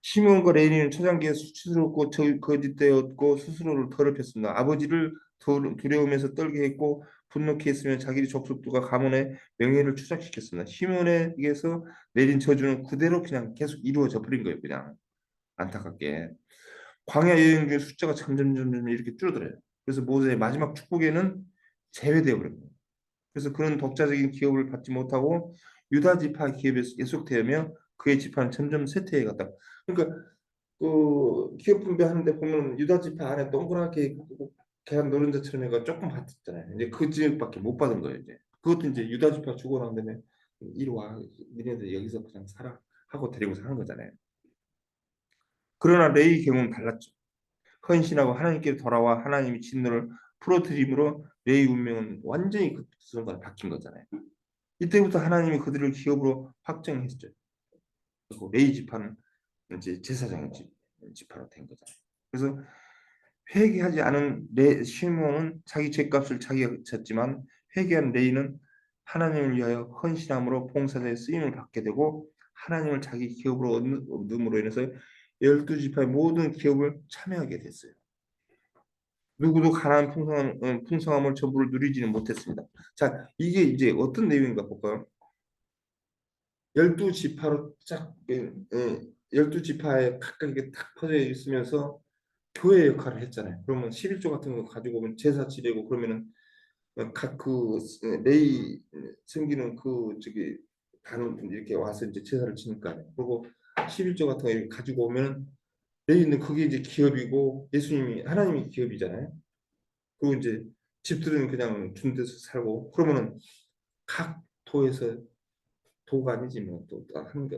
시몬과 레이는 초장기에 수치스럽고 거짓되었고 스스로를 더럽혔습니다. 아버지를 두려움에서 떨게 했고 분노케 했으며 자기 족속들과 가문의 명예를 추락시켰습니다. 시몬에게서 내린 저주는 그대로 그냥 계속 이루어져 버린 거예요. 그냥 안타깝게. 광야 여행 중에 숫자가 점점 이렇게 줄어들어요. 그래서 모세의 마지막 축복에는 제외되어 버립니다. 그래서 그런 독자적인 기업을 받지 못하고 유다 지파 기업에 예속되며 그의 지파는 점점 쇠퇴해 갔다. 그러니까 그 기업 분배하는데 보면 유다 지파 안에 동그랗게 계란 노른자처럼 해가 조금 받았잖아요. 이제 그 지역밖에 못 받은 거예요. 이제 그것도 이제 유다 지파 주고 난 다음에 이리 와, 니네들 여기서 그냥 살아 하고 데리고 사는 거잖아요. 그러나 레이 경우는 달랐죠. 헌신하고 하나님께 돌아와 하나님이 진노를 풀어드림으로 레이 운명은 완전히 그 순간 바뀐 거잖아요. 이때부터 하나님이 그들을 기업으로 확정했죠. 그리고 레이 지파는 이제 제사장 지파로 된 거잖아요. 그래서 회개하지 않은 시몬은 자기 죄값을 자기가 졌지만 회개한 레이는 하나님을 위하여 헌신함으로 봉사자의 쓰임을 받게 되고 하나님을 자기 기업으로 얻음으로 인해서 12지파의 모든 기업을 참여하게 됐어요. 누구도 가나안 풍성함을 전부를 누리지는 못했습니다. 자, 이게 이제 어떤 내용인가 볼까요? 12지파로 쫙 12지파에 각각 이게 딱 퍼져 있으면서 교회 역할을 했잖아요. 그러면 11조 같은 거 가지고 오면 제사 지내고 그러면은 각 그 레이 섬기는 그 저기 단원 이렇게 와서 이제 제사를 지니까 그리고 11조 같은 거 이렇게 가지고 오면 레이는 그게 이제 기업이고 예수님이 하나님이 기업이잖아요. 그리고 이제 집들은 그냥 준 데서 살고 그러면은 각 도에서 도가 아니지 뭐또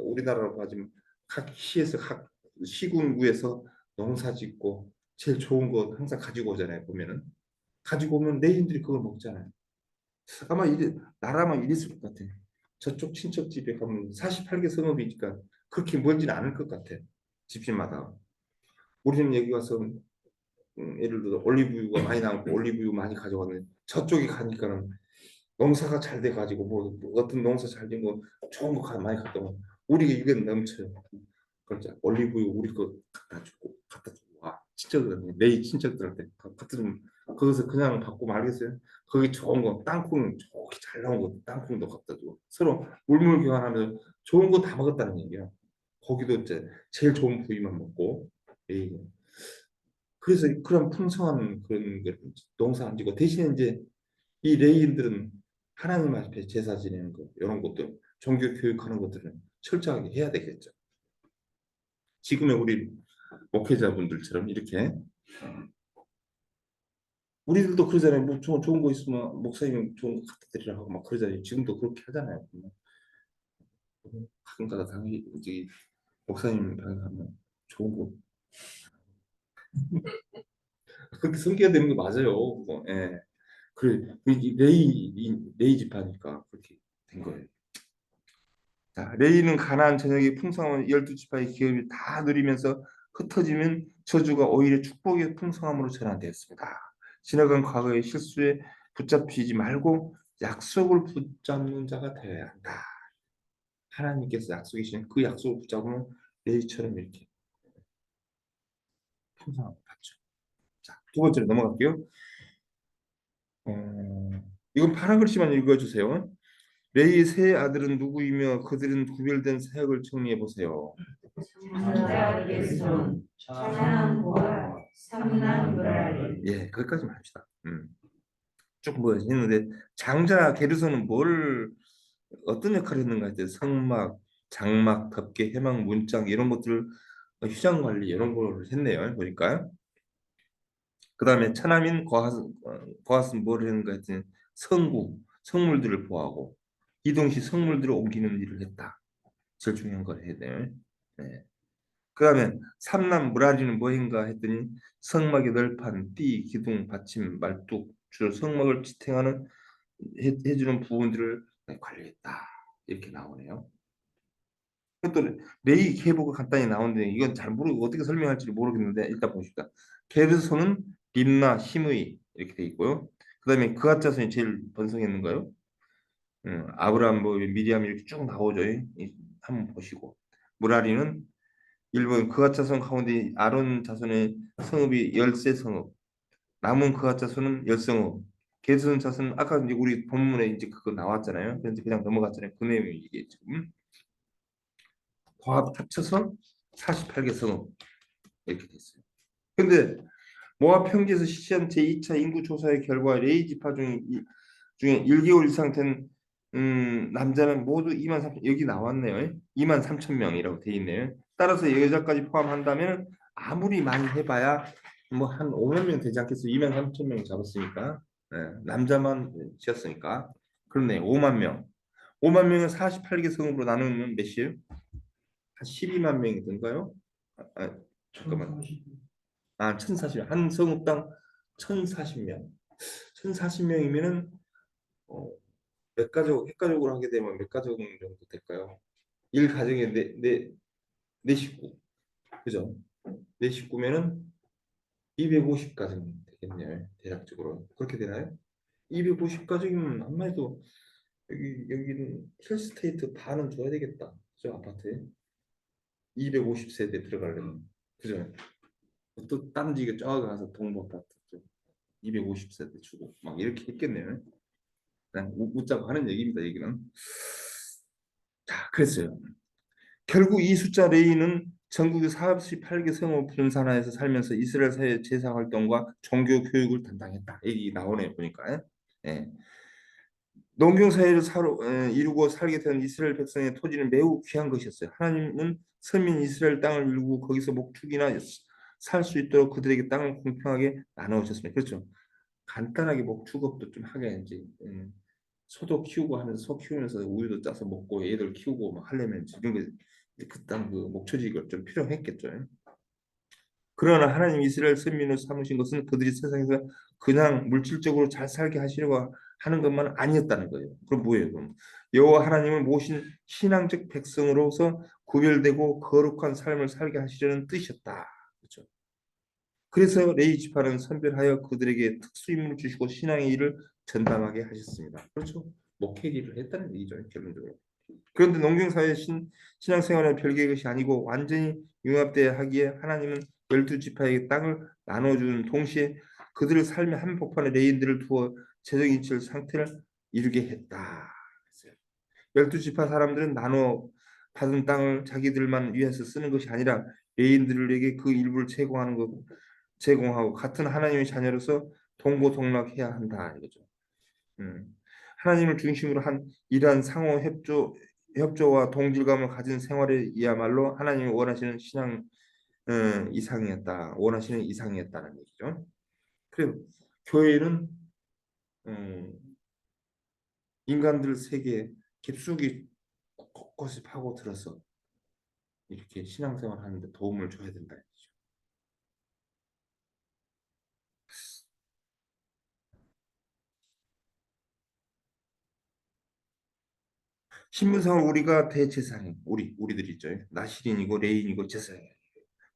우리나라로 봐지면 각 시에서 각 시군구에서 농사 짓고 제일 좋은 거 항상 가지고 오잖아요. 보면은 가지고 오면 내인들이 그걸 먹잖아요. 아마 이래 나라만 이랬을 것 같아. 저쪽 친척 집에 가면 48개 성읍이니까 그렇게 멀지는 않을 것 같아. 집집마다. 우리는 여기 와서 예를 들어 올리브유가 많이 나오고 올리브유 많이 가져왔는데 저쪽에 가니까는 농사가 잘 돼가지고 뭐 어떤 농사 잘 된 거 좋은 거 많이 갖다 오 우리 입에 넘쳐요. 그렇죠. 올리브유 우리 거 갖다 주고 와 진짜 그러네. 내 친척들한테 갖다 주면 거기서 그냥 받고 말겠어요. 거기 좋은 거 땅콩 좋게 잘 나온 거 땅콩도 갖다 주고 서로 물물 교환하면서 좋은 거 다 먹었다는 얘기야. 거기도 이제 제일 좋은 부위만 먹고 에이. 그래서 그런 풍성한 그런 게 농사 안 지고 대신에 이제 이 레이인들은 하나님 앞에 제사 지내는 거 이런 것들 종교 교육하는 것들은 철저하게 해야 되겠죠. 지금의 우리 목회자분들처럼 이렇게 우리들도 그러잖아요. 뭐 좋은 거 있으면 목사님 좋은 거 갖다 드리라 하고 막 그러잖아요. 지금도 그렇게 하잖아요. 가끔가다 당연히 이제 목사님 방에 가면 좋은 거 그렇게 섬겨야 되는 거 맞아요. 그거. 예. 그래 이 레이 지파니까 그렇게 된 거예요. 자, 레이는 가나안 전역의 풍성함을 12지파의 기업이 다 누리면서 흩어지면 저주가 오히려 축복의 풍성함으로 전환되었습니다. 지나간 과거의 실수에 붙잡히지 말고 약속을 붙잡는 자가 되어야 한다. 하나님께서 약속해 주신 그 약속을 붙잡으면 레이처럼 이렇게 풍성함을 받죠. 자, 두 번째로 넘어갈게요. 이건 파란 글씨만 읽어주세요. 레이의 세 아들은 누구이며 그들은 구별된 사역을 정리해 보세요. 장자 게스론, 차남 고아, 삼남 므라리. 예, 거기까지만 합시다. 쭉 뭐 했는데 장자 게르손은 뭘 어떤 역할을 했는가 했더니 성막, 장막, 덮개, 해막, 문장 이런 것들을 휴장 관리 이런 걸 했네요. 보니까. 그다음에 차남인 거핫은 뭘 했는가 했더니 성물들을 보호하고 이동시 성물들을 옮기는 일을 했다. 제일 중요한 걸 해야 돼요. 네. 그다음에 삼남 무라리는 뭐인가 했더니 성막의 널판, 띠, 기둥, 받침, 말뚝 주로 성막을 지탱하는 해주는 부분들을 관리했다. 이렇게 나오네요. 또 레이 계보가 간단히 나오는데 이건 잘 모르고 어떻게 설명할지 모르겠는데 일단 보십시다. 게르손은 림나 힘의 이렇게 돼 있고요. 그다음에 그앗 자손이 제일 번성했는가요? 아브라함 뭐 미리암 이렇게 쭉 나오죠. 한번 보시고 무라리는 일본 그앗 자손 가운데 아론 자손의 성읍이 열세 성읍, 남은 그앗 자손은 열성읍. 게르손 자손은 아까 이제 우리 본문에 이제 그거 나왔잖아요. 그래서 그냥 넘어갔잖아요. 그 내용이 이게 지금 다 합쳐서 48개 성읍 이렇게 됐어요. 근데 모압 평지에서 실시한 제2차 인구 조사의 결과 레이 지파 중에 1개월 이상 된 남자는 모두 2만 3천 여기 나왔네요. 2만 3천 명이라고 돼 있네요. 따라서 여자까지 포함한다면 아무리 많이 해봐야 뭐 한 5만 명 되지 않겠어요? 2만 3천 명 잡았으니까 남자만 지었으니까 그렇네 5만 명. 5만 명을 48개 성읍으로 나누면 몇이에요? 한 12만 명이 된가요? 잠깐만. 1040. 1040명. 한 성읍당 1040명. 1040명이면은 몇 가족, 핵가족으로 하게 되면 몇 가족 정도 될까요? 1가정에 네 식구. 그죠? 네 식구면은 250가정 되겠네요. 대략적으로. 그렇게 되나요? 250가정이면 아마 해도 여기는 힐스테이트 반은 줘야 되겠다. 그죠? 아파트에. 250세대 들어가려면. 그죠? 또 다른 지역에 쫙 가서 동부 아파트 250세대 주고 막 이렇게 했겠네요. 그냥 웃자고 하는 얘기입니다. 얘기는. 자, 그랬어요. 결국 이 숫자 레이는 전국의 48개 성읍 분산하에서 살면서 이스라엘 사회 제사 활동과 종교 교육을 담당했다. 얘기 나오네요. 보니까. 예. 농경 사회를 이루고 살게 된 이스라엘 백성의 토지는 매우 귀한 것이었어요. 하나님은 서민 이스라엘 땅을 일구고 거기서 목축이나 살 수 있도록 그들에게 땅을 공평하게 나눠 주셨습니다. 그렇죠. 간단하게 목축업도 좀 하게 이제 소도 키우고 하면서 소 키우면서 우유도 짜서 먹고 애들 키우고 막 하려면 이런 그땅 그 목초지가 좀 필요했겠죠. 그러나 하나님 이스라엘 선민을 삼으신 것은 그들이 세상에서 그냥 물질적으로 잘 살게 하시려고 하는 것만 아니었다는 거예요. 그럼 뭐예요? 그럼 여호와 하나님을 모신 신앙적 백성으로서 구별되고 거룩한 삶을 살게 하시려는 뜻이었다. 그렇죠? 그래서 레위 지파는 선별하여 그들에게 특수 임무를 주시고 신앙의 일을 전담하게 하셨습니다. 그렇죠? 목회 일을 했다는 얘기죠. 결론적으로. 그런데 농경사회 신앙생활은 별개의 것이 아니고 완전히 융합되어 하기에 하나님은 12지파에게 땅을 나눠주는 동시에 그들의 삶의 한복판에 레인들을 두어 재정인출 상태를 이루게 했다. 12지파 사람들은 나눠 받은 땅을 자기들만 위해서 쓰는 것이 아니라 레인들에게 그 일부를 제공하고 같은 하나님의 자녀로서 동고동락해야 한다 이거죠. 하나님을 중심으로 한 이러한 상호 협조와 동질감을 가진 생활이야말로 하나님이 원하시는 신앙 원하시는 이상이었다는 얘기죠. 그래서 교회는 인간들 세계에 깊숙이 곳곳이 파고들어서 이렇게 신앙생활 하는데 도움을 줘야 된다. 신분상을 우리가 대제사장, 우리들이 있죠. 나실인이고 레인이고 제사장.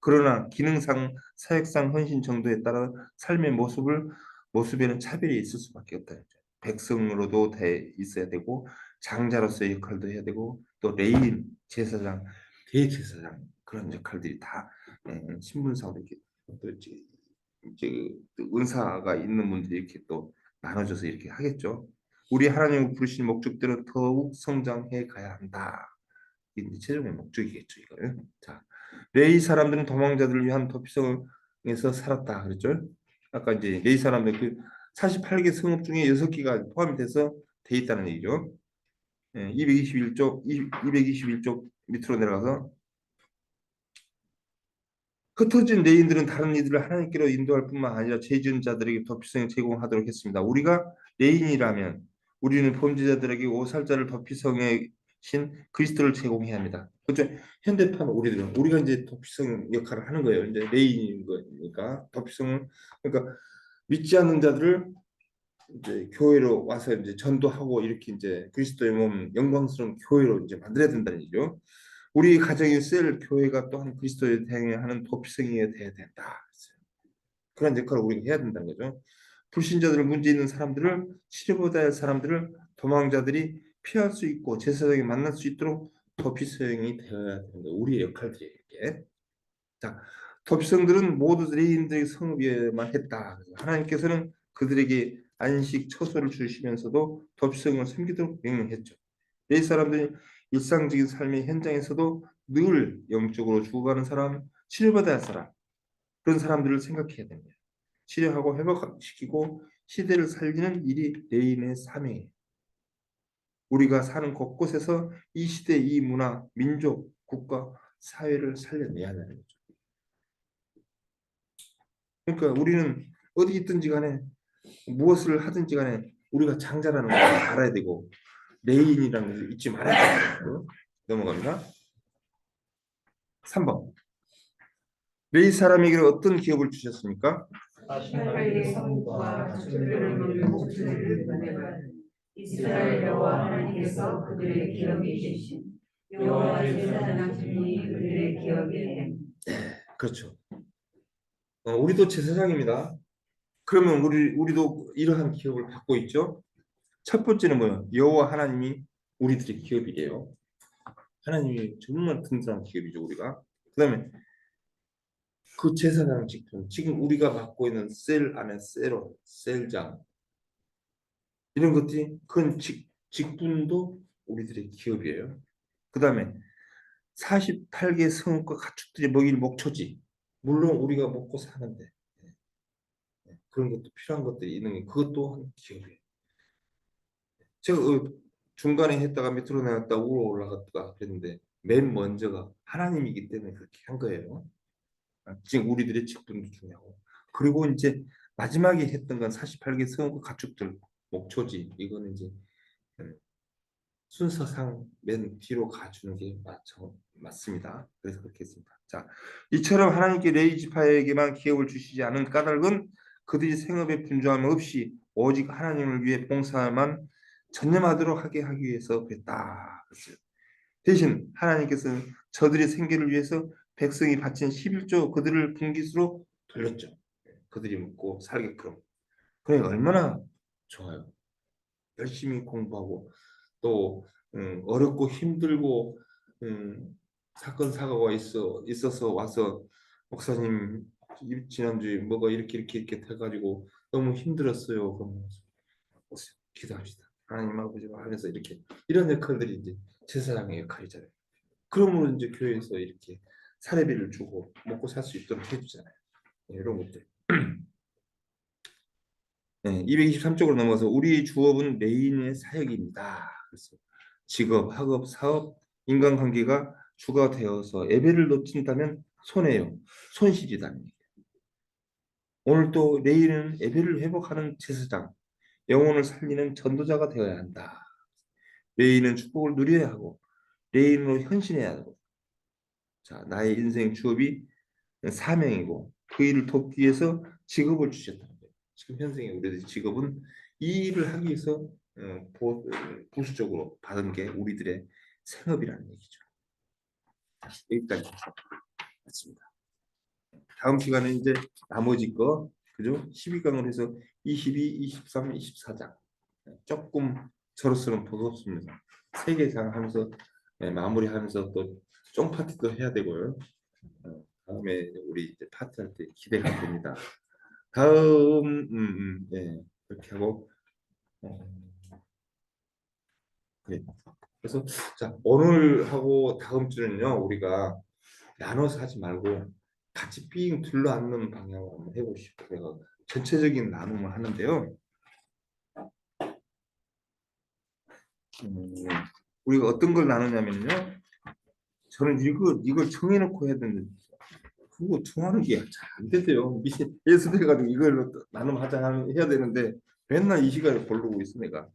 그러나 기능상, 사역상, 헌신 정도에 따라 삶의 모습에는 차별이 있을 수밖에 없다. 백성으로도 돼 있어야 되고 장자로서의 역할도 해야 되고 또 레인, 제사장, 대제사장 그런 역할들이 다 신분상으로 이렇게 또 또 은사가 있는 분들이 이렇게 또 나눠져서 이렇게 하겠죠. 우리 하나님을 부르신 목적들은 더욱 성장해 가야 한다. 이게 이제 최종의 목적이겠죠, 이거는. 자, 레이 사람들은 도망자들을 위한 도피성에서 살았다 그랬죠. 아까 이제 레이 사람들 그 48개 성읍 중에 6개가 포함이 돼서 돼 있다는 얘기죠. 221쪽 밑으로 내려가서 흩어진 레인들은 다른 이들을 하나님께로 인도할 뿐만 아니라 죄 지은 자들에게 도피성을 제공하도록 했습니다. 우리가 레인이라면 우리는 범죄자들에게 오살자를 도피성의 신 그리스도를 제공해야 합니다. 그렇죠? 현대판 우리가 이제 도피성 역할을 하는 거예요. 이제 레인인 거니까 도피성을 그러니까 믿지 않는 자들을 이제 교회로 와서 이제 전도하고 이렇게 이제 그리스도의 몸 영광스러운 교회로 이제 만들어야 된다는 얘기죠. 우리 가정의 셀 교회가 또한 그리스도에 대행하는 도피성이 돼야 된다. 그런 역할을 우리가 해야 된다는 거죠. 불신자들 문제 있는 사람들을 치료받아야 할 사람들을 도망자들이 피할 수 있고 제사장이 만날 수 있도록 도피성이 되어야 되는 거 우리의 역할들이에요. 이게. 자, 도피성들은 모두 레인들의 성읍에만 했다. 그래서 하나님께서는 그들에게 안식 처소를 주시면서도 도피성을 섬기도록 명령했죠. 이 사람들이 일상적인 삶의 현장에서도 늘 영적으로 죽어가는 사람, 치료받아야 할 사람, 그런 사람들을 생각해야 됩니다. 치료하고 회복시키고 시대를 살리는 일이 레인의 사명이에요. 우리가 사는 곳곳에서 이 시대, 이 문화, 민족, 국가, 사회를 살려내야 하는 거죠. 그러니까 우리는 어디 있든지 간에 무엇을 하든지 간에 우리가 장자라는 걸 알아야 되고 레인이라는 것을 잊지 말아야 되고 넘어갑니다. 3번. 레이 사람에게 어떤 기업을 주셨습니까? 이스라엘의 성과 가축들을 먹는 목줄을 보내면 이스라엘 여호와 하나님께서 그들의 기업이 되신 여호와 제사장님이 그들의 기업이 됨. 그렇죠. 우리도 제사장입니다. 그러면 우리도 이러한 기업을 받고 있죠. 첫 번째는 뭐예요? 여호와 하나님이 우리들의 기업이에요. 하나님이 정말 든든한 기업이죠, 우리가. 그다음에 그 제사장 직분, 지금 우리가 맡고 있는 셀 안에 셀원, 셀장 이런 것들이 큰 직분도 우리들의 기업이에요. 그다음에 48개 성읍과 가축들이 먹일 목초지. 물론 우리가 먹고 사는데 그런 것도 필요한 것들이 있는 게 그것도 기업이에요. 제가 중간에 했다가 밑으로 내렸다 위로 올라갔다가 그랬는데 맨 먼저가 하나님이기 때문에 그렇게 한 거예요. 지금 우리들의 직분도 중요하고 그리고 이제 마지막에 했던 건 48개 성읍과 가축들 목초지 이거는 이제 순서상 맨 뒤로 가주는 게 맞습니다. 그래서 그렇게 했습니다. 자, 이처럼 하나님께 레위 지파에게만 기업을 주시지 않은 까닭은 그들이 생업에 분주함 없이 오직 하나님을 위해 봉사만 전념하도록 하게 하기 위해서 그랬다. 그랬어요. 대신 하나님께서는 저들의 생계를 위해서 백성이 바친 11조 그들을 분깃으로 돌렸죠. 그들이 먹고 살게끔. 그래 얼마나 좋아요. 열심히 공부하고 또 어렵고 힘들고 사건 사고가 있어서 와서 목사님 지난주에 뭐가 이렇게 돼가지고 너무 힘들었어요. 그러면 기도합시다. 하나님 아버지와 하면서 이렇게 이런 역할들이 이제 제사장의 역할이잖아요. 그러므로 이제 교회에서 이렇게 사례비를 주고 먹고 살 수 있도록 해주잖아요. 네, 이런 것들. 네, 223쪽으로 넘어가서 우리 주업은 메인의 사역입니다. 그래서 직업, 학업, 사업, 인간관계가 주가 되어서 예배를 놓친다면 손해요. 손실이다. 오늘 또 레이는 예배를 회복하는 제사장, 영혼을 살리는 전도자가 되어야 한다. 레이는 축복을 누려야 하고 레인으로 헌신해야 하고 자, 나의 인생 주업이 사명이고 그 일을 돕기 위해서 직업을 주셨다는 거예요. 지금 현생의 우리들의 직업은 이 일을 하기 위해서 부수적으로 받은 게 우리들의 생업이라는 얘기죠. 여기까지 맞습니다. 다음 시간에 이제 나머지 거 그죠? 12강을 해서 22, 23, 24장 조금 저로서는 버겁습니다. 3개 장 하면서 마무리하면서 또 쫑파티도 해야 되고요. 다음에 우리 이제 파티할 때 기대가 됩니다. 다음 네, 그렇게 하고 네. 그래서 자 오늘 하고 다음 주는요 우리가 나눠서 하지 말고 같이 삥 둘러앉는 방향으로 한번 해보시고 제가 전체적인 나눔을 하는데요. 우리가 어떤 걸 나누냐면요. 저는 이걸 정해놓고 해야 되는데 그거 정하는 게 잘 안 되세요. 예습해가지고 이걸로 나눔하자 해야 되는데 맨날 이 시간에 보려고 있어 내가.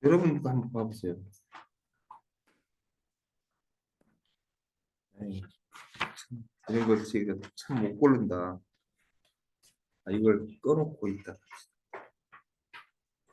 여러분도 한번 봐보세요. 에이, 참. 이런 거 제가 참 못 고른다. 아, 이걸 꺼놓고 있다.